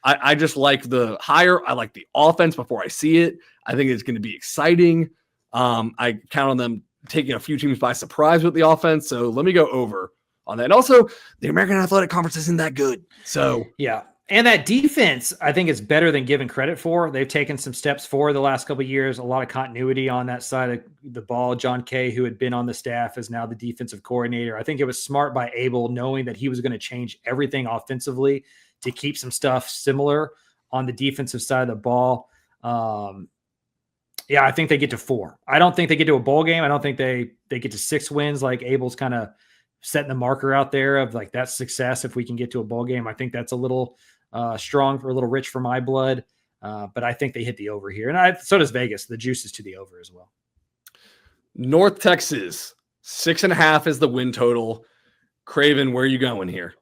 I just like the hire. I like the offense before I see it. I think it's going to be exciting. I count on them taking a few teams by surprise with the offense. So let me go over on that. And also, the American Athletic Conference isn't that good. So yeah. And that defense, I think, is better than given credit for. They've taken some steps forward the last couple of years, a lot of continuity on that side of the ball. John Kay, who had been on the staff, is now the defensive coordinator. I think it was smart by Abel, knowing that he was going to change everything offensively to keep some stuff similar on the defensive side of the ball. I think they get to 4. I don't think they get to a bowl game. I don't think they get to 6 wins like Abel's kind of setting the marker out there of that's success if we can get to a bowl game. I think that's a little strong or a little rich for my blood, but I think they hit the over here. And so does Vegas. The juice is to the over as well. North Texas, 6.5 is the win total. Craven, where are you going here?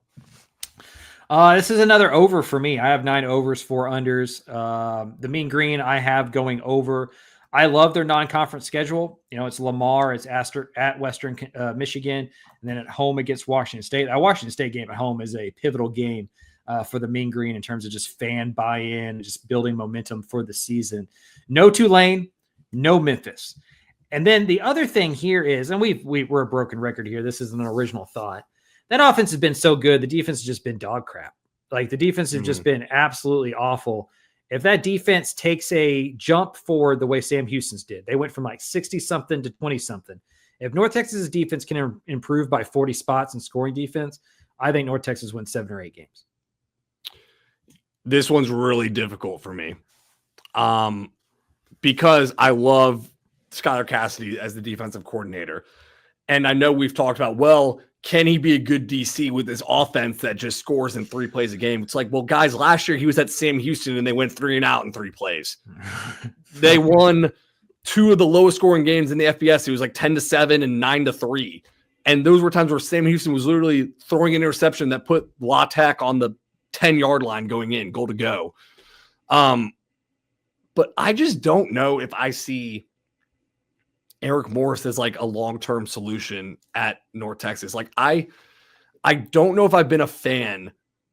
This is another over for me. I have 9 overs, 4 unders. The Mean Green I have going over. I love their non-conference schedule. It's Lamar, it's at Western Michigan, and then at home against Washington State. That Washington State game at home is a pivotal game for the Mean Green in terms of just fan buy-in, just building momentum for the season. No Tulane, no Memphis. And then the other thing here is, and we're a broken record here. This is an original thought. That offense has been so good. The defense has just been dog crap. The defense has just been absolutely awful. If that defense takes a jump forward the way Sam Houston's did, they went from 60-something to 20-something. If North Texas's defense can improve by 40 spots in scoring defense, I think North Texas wins 7 or 8 games. This one's really difficult for me because I love Skylar Cassidy as the defensive coordinator. And I know we've talked about, can he be a good DC with this offense that just scores in 3 plays a game? It's guys, last year he was at Sam Houston and they went 3 and out in 3 plays. They won 2 of the lowest scoring games in the FBS. It was 10-7 and 9-3. And those were times where Sam Houston was literally throwing an interception that put La Tech on the 10-yard line going in, goal to go. But I just don't know if I see Eric Morris as a long-term solution at North Texas. I don't know if I've been a fan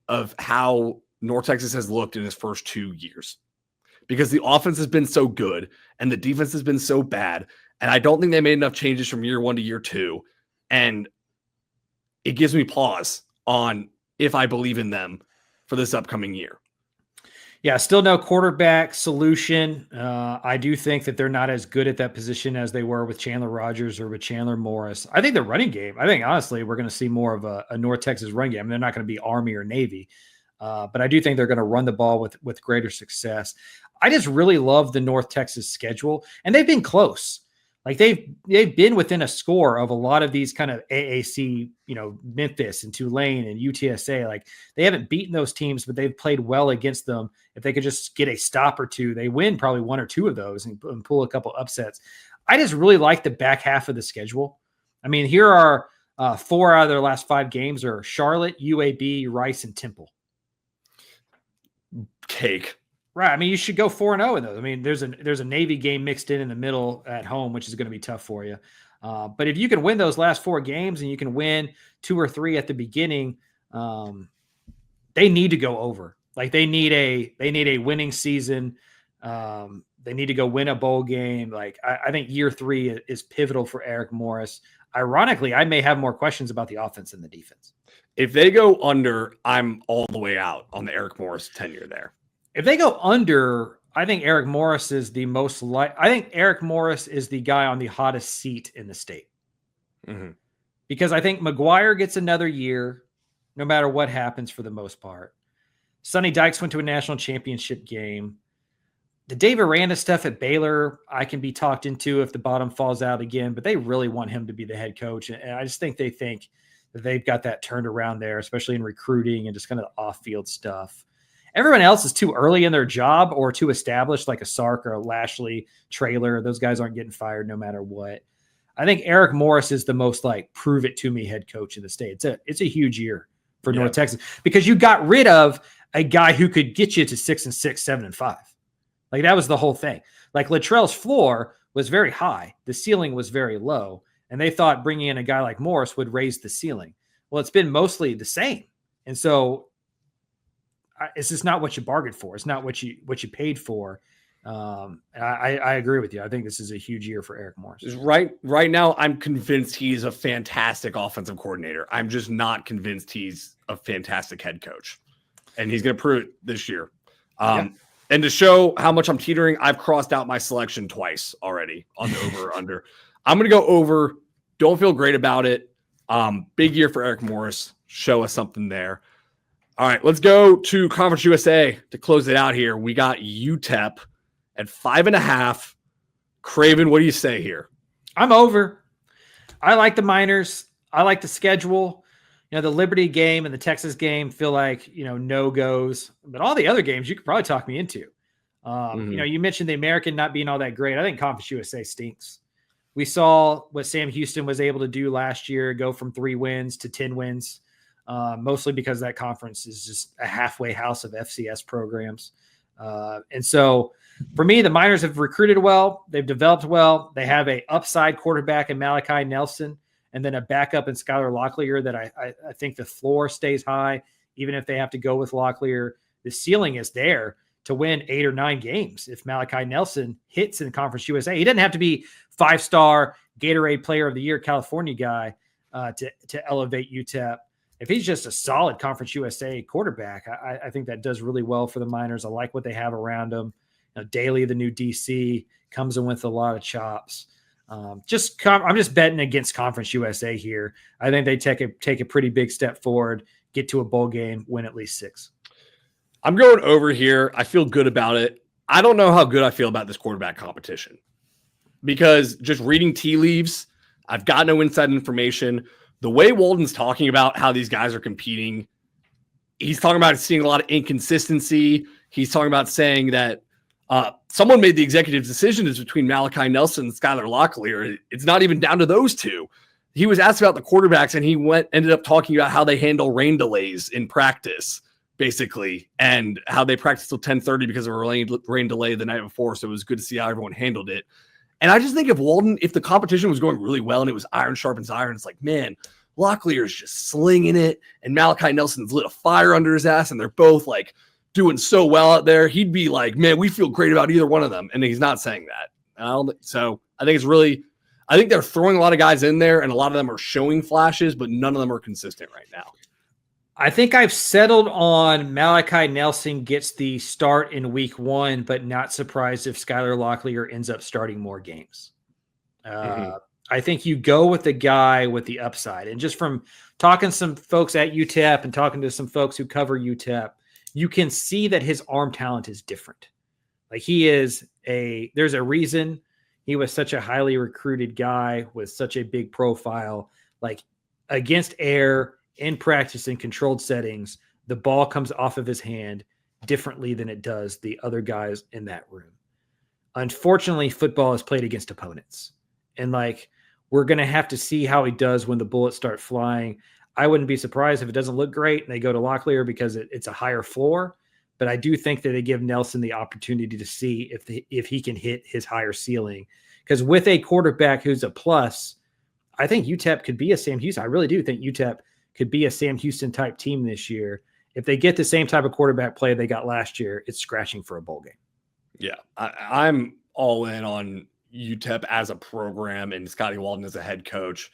of how North Texas has looked in his first 2 years, because the offense has been so good and the defense has been so bad. And I don't think they made enough changes from year 1 to year 2. And it gives me pause on if I believe in them for this upcoming year. Yeah, still no quarterback solution. I do think that they're not as good at that position as they were with Chandler Rogers or with Chandler Morris. I think the running game, honestly, we're going to see more of a North Texas run game. They're not going to be Army or Navy, but I do think they're going to run the ball with greater success. I just really love the North Texas schedule, and they've been close. Like they've been within a score of a lot of these kind of AAC, Memphis and Tulane and UTSA. Like they haven't beaten those teams, but they've played well against them. If they could just get a stop or two, they win probably one or two of those and pull a couple upsets. I just really like the back half of the schedule. I mean, here are 4 out of their last 5 games are Charlotte, UAB, Rice, and Temple. Cake. Right. I mean, you should go 4-0 in those. I mean, there's a Navy game mixed in the middle at home, which is going to be tough for you. But if you can win those last 4 games and you can win 2 or 3 at the beginning, they need to go over. Like they need a winning season. They need to go win a bowl game. Like I think year 3 is pivotal for Eric Morris. Ironically, I may have more questions about the offense than the defense. If they go under, I'm all the way out on the Eric Morris tenure there. If they go under, I think Eric Morris is the I think Eric Morris is the guy on the hottest seat in the state. Mm-hmm. Because I think McGuire gets another year, no matter what happens for the most part. Sonny Dykes went to a national championship game. The Dave Aranda stuff at Baylor, I can be talked into if the bottom falls out again, but they really want him to be the head coach. And I just think they think that they've got that turned around there, especially in recruiting and just kind of the off-field stuff. Everyone else is too early in their job or too established, like a Sark or a Lashley Trailer. Those guys aren't getting fired no matter what. I think Eric Morris is the most like prove it to me head coach in the state. It's a huge year for North Texas because you got rid of a guy who could get you to 6-6, 7-5. Like that was the whole thing. Like Latrell's floor was very high. The ceiling was very low. And they thought bringing in a guy like Morris would raise the ceiling. Well, it's been mostly the same. And so it's just not what you bargained for. It's not what you paid for. I agree with you. I think this is a huge year for Eric Morris. Right now, I'm convinced he's a fantastic offensive coordinator. I'm just not convinced he's a fantastic head coach. And he's going to prove it this year. And to show how much I'm teetering, I've crossed out my selection twice already on the over or under. I'm going to go over. Don't feel great about it. Big year for Eric Morris. Show us something there. All right, let's go to Conference USA to close it out here. We got UTEP at 5.5. Craven, what do you say here? I'm over. I like the Miners. I like the schedule. The Liberty game and the Texas game feel like, no-goes. But all the other games you could probably talk me into. You mentioned the American not being all that great. I think Conference USA stinks. We saw what Sam Houston was able to do last year, go from 3 wins to 10 wins. Mostly because that conference is just a halfway house of FCS programs. And so for me, the Miners have recruited well. They've developed well. They have a upside quarterback in Malachi Nelson and then a backup in Skylar Locklear that I think the floor stays high. Even if they have to go with Locklear, the ceiling is there to win 8 or 9 games. If Malachi Nelson hits in Conference USA, he doesn't have to be 5-star Gatorade Player of the Year California guy to elevate UTEP. If he's just a solid Conference USA quarterback, I think that does really well for the Miners. I like what they have around them. Daly, the new DC, comes in with a lot of chops. I'm just betting against Conference USA here. I think they take a pretty big step forward, get to a bowl game, win at least 6. I'm going over here. I feel good about it. I don't know how good I feel about this quarterback competition because just reading tea leaves, I've got no inside information. The way Walden's talking about how these guys are competing, he's talking about seeing a lot of inconsistency. He's talking about saying that someone made the executive decision is between Malachi Nelson and Skylar Locklear. It's not even down to those two. He was asked about the quarterbacks, and he ended up talking about how they handle rain delays in practice, basically, and how they practiced till 10:30 because of a rain delay the night before. So it was good to see how everyone handled it. And I just think if the competition was going really well and it was iron sharpens iron, it's like, man, Locklear is just slinging it and Malachi Nelson's lit a fire under his ass and they're both like doing so well out there. He'd be like, man, we feel great about either one of them. And he's not saying that. So I think I think they're throwing a lot of guys in there and a lot of them are showing flashes, but none of them are consistent right now. I think I've settled on Malachi Nelson gets the start in week 1, but not surprised if Skylar Locklear ends up starting more games. I think you go with the guy with the upside. And just from talking to some folks at UTEP and talking to some folks who cover UTEP, you can see that his arm talent is different. Like there's a reason he was such a highly recruited guy with such a big profile. Like against air, in practice, in controlled settings, the ball comes off of his hand differently than it does the other guys in that room. Unfortunately, football is played against opponents. And like, we're going to have to see how he does when the bullets start flying. I wouldn't be surprised if it doesn't look great and they go to Locklear because it's a higher floor. But I do think that they give Nelson the opportunity to see if he can hit his higher ceiling. Because with a quarterback who's a plus, I think UTEP could be a Sam Houston. I really do think UTEP could be a Sam Houston type team this year. If they get the same type of quarterback play they got last year, it's scratching for a bowl game. Yeah, I'm all in on UTEP as a program and Scotty Walden as a head coach.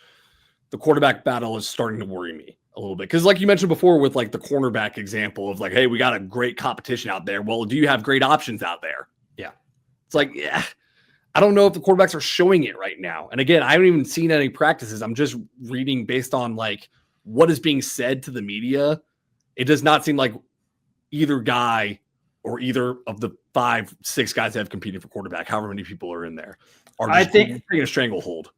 The quarterback battle is starting to worry me a little bit. Because like you mentioned before with like the cornerback example of like, hey, we got a great competition out there. Well, do you have great options out there? Yeah. It's like, yeah, I don't know if the quarterbacks are showing it right now. And again, I haven't even seen any practices. I'm just reading based on like what is being said to the media. It does not seem like either guy or either of the 5-6 guys that have competed for quarterback, however many people are in there, are just taking a stranglehold.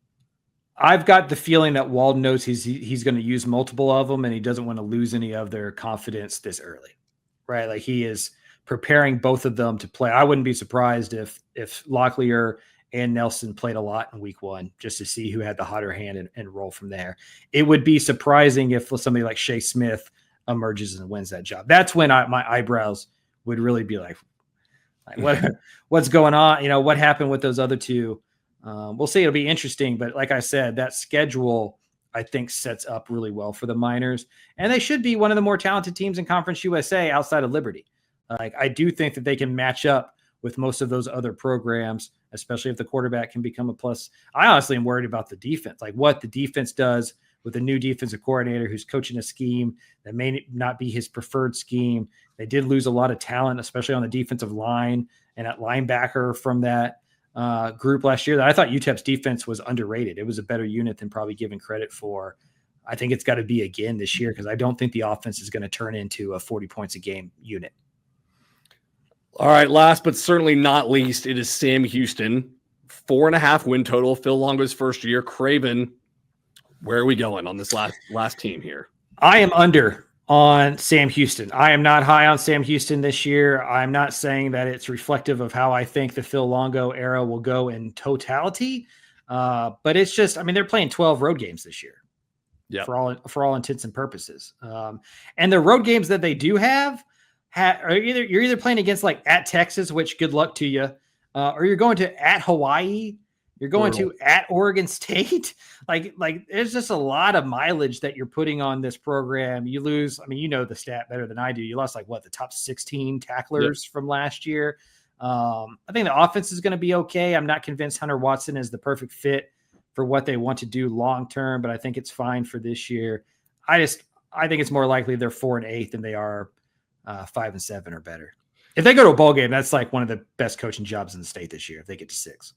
I've got the feeling that Walden knows he's going to use multiple of them, and he doesn't want to lose any of their confidence this early, right? Like he is preparing both of them to play. I wouldn't be surprised if Locklear and Nelson played a lot in week 1 just to see who had the hotter hand and roll from there. It would be surprising if somebody like Shea Smith emerges and wins that job. That's when my eyebrows would really be like what's going on? You know, what happened with those other two? We'll see. It'll be interesting. But like I said, that schedule, I think, sets up really well for the Miners. And they should be one of the more talented teams in Conference USA outside of Liberty. Like I do think that they can match up with most of those other programs, especially if the quarterback can become a plus. I honestly am worried about the defense, like what the defense does with a new defensive coordinator who's coaching a scheme that may not be his preferred scheme. They did lose a lot of talent, especially on the defensive line and at linebacker from that group last year. That I thought UTEP's defense was underrated. It was a better unit than probably given credit for. I think it's got to be again this year because I don't think the offense is going to turn into a 40 points a game unit. All right, last but certainly not least, it is Sam Houston. 4.5 win total. Phil Longo's first year. Craven, where are we going on this last team here? I am under on Sam Houston. I am not high on Sam Houston this year. I'm not saying that it's reflective of how I think the Phil Longo era will go in totality. But it's just, I mean, they're playing 12 road games this year. Yeah. For all intents and purposes. And the road games that they do have you're either playing against like at Texas, which good luck to you, or you're going to at Hawaii. You're going to at Oregon State. like there's just a lot of mileage that you're putting on this program. You lose. I mean, you know the stat better than I do. You lost like the top 16 tacklers from last year. I think the offense is going to be okay. I'm not convinced Hunter Watson is the perfect fit for what they want to do long-term, but I think it's fine for this year. I think it's more likely they're 4-8 than they are 5-7 or better. If they go to a bowl game, that's like one of the best coaching jobs in the state this year. If they get to 6.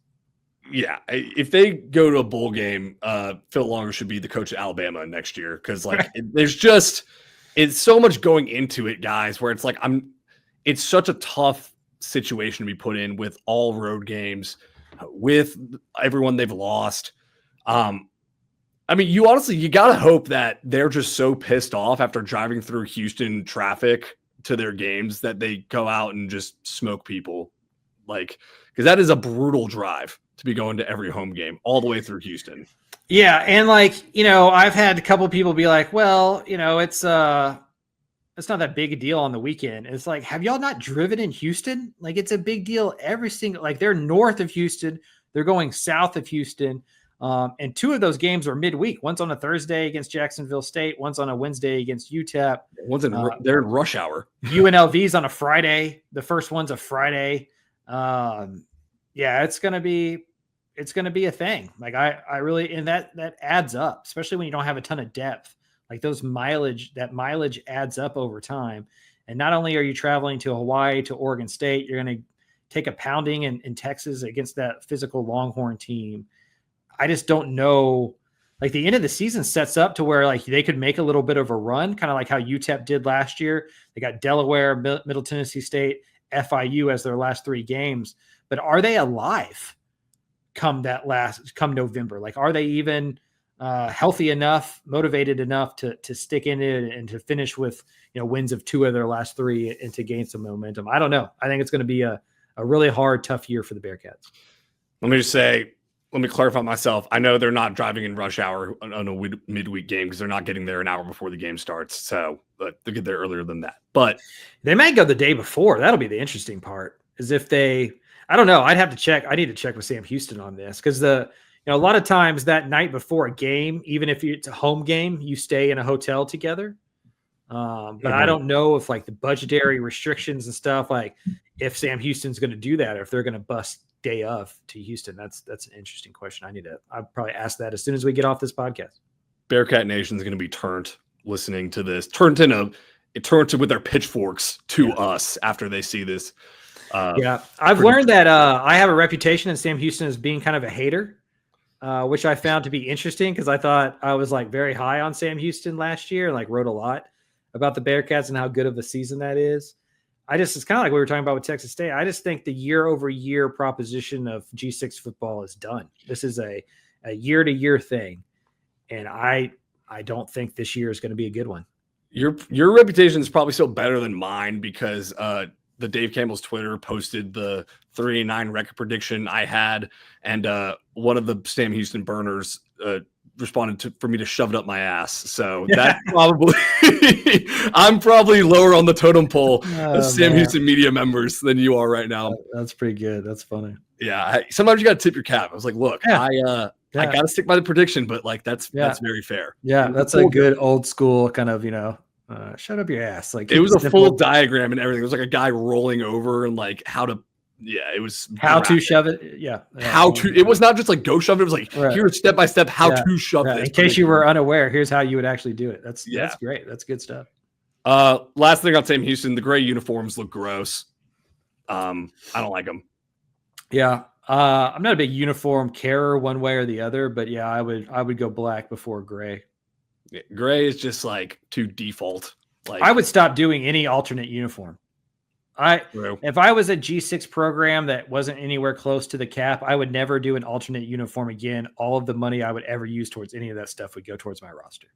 Yeah, if they go to a bowl game, Phil Longo should be the coach of Alabama next year because it's so much going into it, guys. Where it's like it's such a tough situation to be put in with all road games, with everyone they've lost. I mean, you got to hope that they're just so pissed off after driving through Houston traffic to their games that they go out and just smoke people, because that is a brutal drive to be going to every home game all the way through Houston. Yeah. And I've had a couple of people be like, well, it's not that big a deal on the weekend. It's like, have y'all not driven in Houston? Like it's a big deal every single, they're north of Houston. They're going south of Houston. And 2 of those games are midweek. One's on a Thursday against Jacksonville State. One's on a Wednesday against UTEP. They're in rush hour. UNLV's on a Friday. The first one's a Friday. Yeah, it's going to be a thing. Like I really, and that adds up, especially when you don't have a ton of depth. Like that mileage adds up over time. And not only are you traveling to Hawaii, to Oregon State, you're going to take a pounding in Texas against that physical Longhorn team. I just don't know. Like the end of the season sets up to where they could make a little bit of a run, kind of like how UTEP did last year. They got Delaware, Middle Tennessee State, FIU as their last 3 games. But are they alive come November? Like, are they even healthy enough, motivated enough to stick in it and to finish with, wins of 2 of their last 3 and to gain some momentum? I don't know. I think it's going to be a really hard, tough year for the Bearcats. Let me clarify myself. I know they're not driving in rush hour on a midweek game because they're not getting there an hour before the game starts. So they'll get there earlier than that. But they might go the day before. That'll be the interesting part, is if I don't know. I'd have to check. I need to check with Sam Houston on this, because a lot of times that night before a game, even if it's a home game, you stay in a hotel together. But I don't know if like the budgetary restrictions and stuff, like if Sam Houston's going to do that, or if they're going to bust day of to Houston. That's an interesting question. I'll probably ask that as soon as we get off this podcast. Bearcat Nation is going to be turned listening to this, turned with their pitchforks to us after they see this. I've learned that I have a reputation in Sam Houston as being kind of a hater, which I found to be interesting, because I thought I was like very high on Sam Houston last year and like wrote a lot about the Bearcats and how good of a season that is. It's kind of like we were talking about with Texas State. I just think the year-over-year proposition of G6 football is done. This is a year-to-year thing, and I don't think this year is going to be a good one. Your reputation is probably still better than mine, because the Dave Campbell's Twitter posted the 3-9 record prediction I had, and one of the Sam Houston burners responded for me to shove it up my ass. So that probably I'm probably lower on the totem pole of Sam Houston media members than you are right now. That's pretty good. That's funny. Yeah. Sometimes you got to tip your cap. I was like, look, I got to stick by the prediction, but like, that's very fair. Yeah. That's a good old school kind of, shut up your ass. Like, it was a full diagram and everything. It was like a guy rolling over and like it was how to shove it. Yeah. It was not just like go shove it. It was like, here's step by step how to shove this. In case you were unaware, here's how you would actually do it. That's great. That's good stuff. Last thing on Sam Houston, the gray uniforms look gross. I don't like them. Yeah. I'm not a big uniform carer one way or the other, but yeah, I would go black before gray. Yeah, gray is just like too default. Like, I would stop doing any alternate uniform. If I was a G6 program that wasn't anywhere close to the cap, I would never do an alternate uniform again. All of the money I would ever use towards any of that stuff would go towards my roster.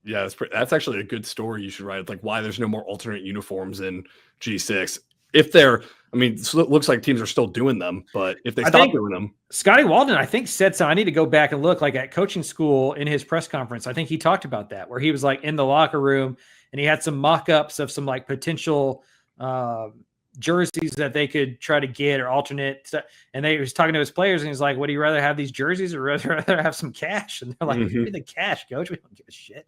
Yeah, that's actually a good story you should write. Like, why there's no more alternate uniforms in G6. If it looks like teams are still doing them, but if they stop doing them. Scotty Walden, I think, said so. I need to go back and look, like at coaching school in his press conference. I think he talked about that, where he was like in the locker room and he had some mock-ups of some like potential jerseys that they could try to get or alternate. And he was talking to his players and he's like, would you rather have these jerseys or rather have some cash? And they're like, give me the cash, coach. We don't give a shit.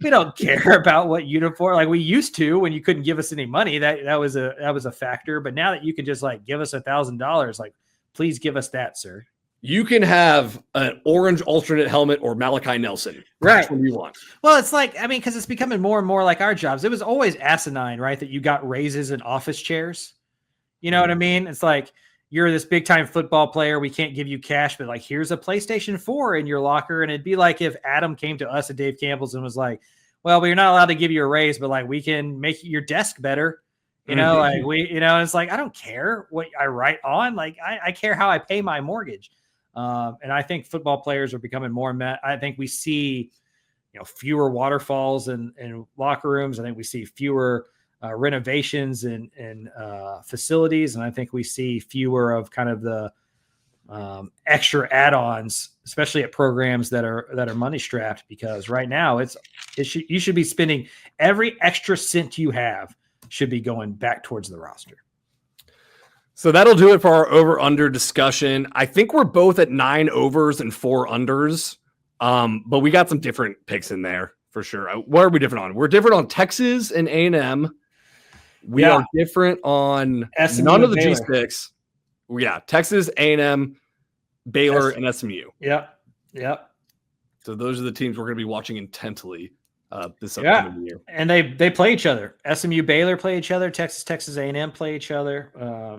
We don't care about what uniform, like we used to when you couldn't give us any money. That was a factor. But now that you can just like give us $1,000, like please give us that, sir. You can have an orange alternate helmet or Malachi Nelson. Right. What you want. Well, it's like, because it's becoming more and more like our jobs. It was always asinine, right? That you got raises in office chairs. You know what I mean? It's like, you're this big time football player. We can't give you cash, but like, here's a PlayStation 4 in your locker. And it'd be like if Adam came to us at Dave Campbell's and was like, well, we're not allowed to give you a raise, but like, we can make your desk better. Like it's like, I don't care what I write on. Like, I care how I pay my mortgage. And I think football players are becoming more met. I think we see, fewer waterfalls in locker rooms. I think we see fewer renovations in facilities. And I think we see fewer of kind of the extra add-ons, especially at programs that are money strapped, because right now you should be spending every extra cent you have should be going back towards the roster. So that'll do it for our over-under discussion. I think we're both at 9 overs and 4 unders, but we got some different picks in there for sure. What are we different on? We're different on Texas and A&M. We are different on SMU none of the Baylor. G6. Yeah, Texas, A&M, Baylor, and SMU. Yep. So those are the teams we're going to be watching intently this upcoming year. And they play each other. SMU, Baylor play each other. Texas A&M play each other.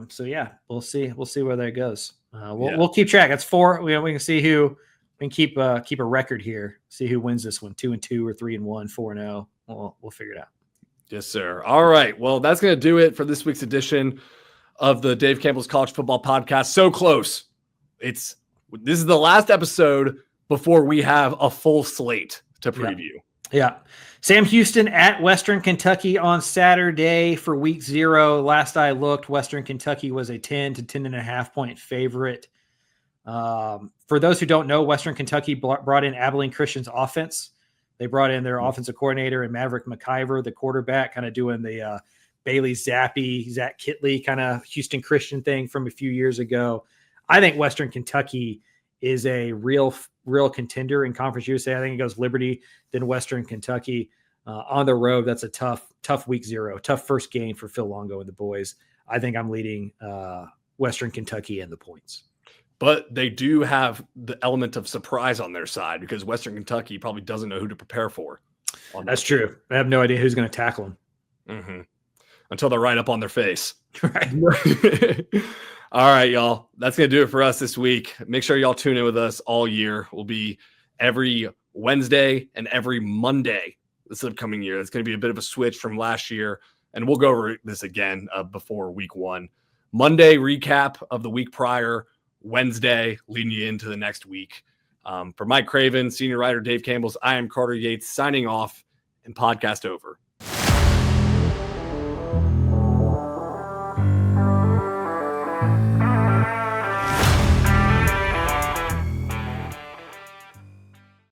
So yeah, we'll see where that goes. We'll keep track. It's 4. We can see who we can keep a record here. See who wins this one: 2-2 or 3-1, 4-0. We'll figure it out. Yes, sir. All right. Well, that's going to do it for this week's edition of the Dave Campbell's College Football Podcast. So close. This is the last episode before we have a full slate to preview. Yeah. Sam Houston at Western Kentucky on Saturday for week 0. Last I looked, Western Kentucky was a 10 to 10.5 point favorite. For those who don't know, Western Kentucky brought in Abilene Christian's offense. They brought in their offensive coordinator and Maverick McIver, the quarterback, kind of doing the Bailey Zappi, Zach Kitley kind of Houston Christian thing from a few years ago. I think Western Kentucky is a real contender in Conference USA. I think it goes Liberty, then Western Kentucky on the road. That's a tough week 0, tough first game for Phil Longo and the boys. I think I'm leading Western Kentucky in the points. But they do have the element of surprise on their side because Western Kentucky probably doesn't know who to prepare for. That's true. I have no idea who's going to tackle them. Mm-hmm. Until they're right up on their face. Right. All right, y'all. That's going to do it for us this week. Make sure y'all tune in with us all year. We'll be every Wednesday and every Monday this upcoming year. It's going to be a bit of a switch from last year, and we'll go over this again before week 1. Monday recap of the week prior, Wednesday leading you into the next week. For Mike Craven, senior writer Dave Campbell's, I am Carter Yates signing off and podcast over.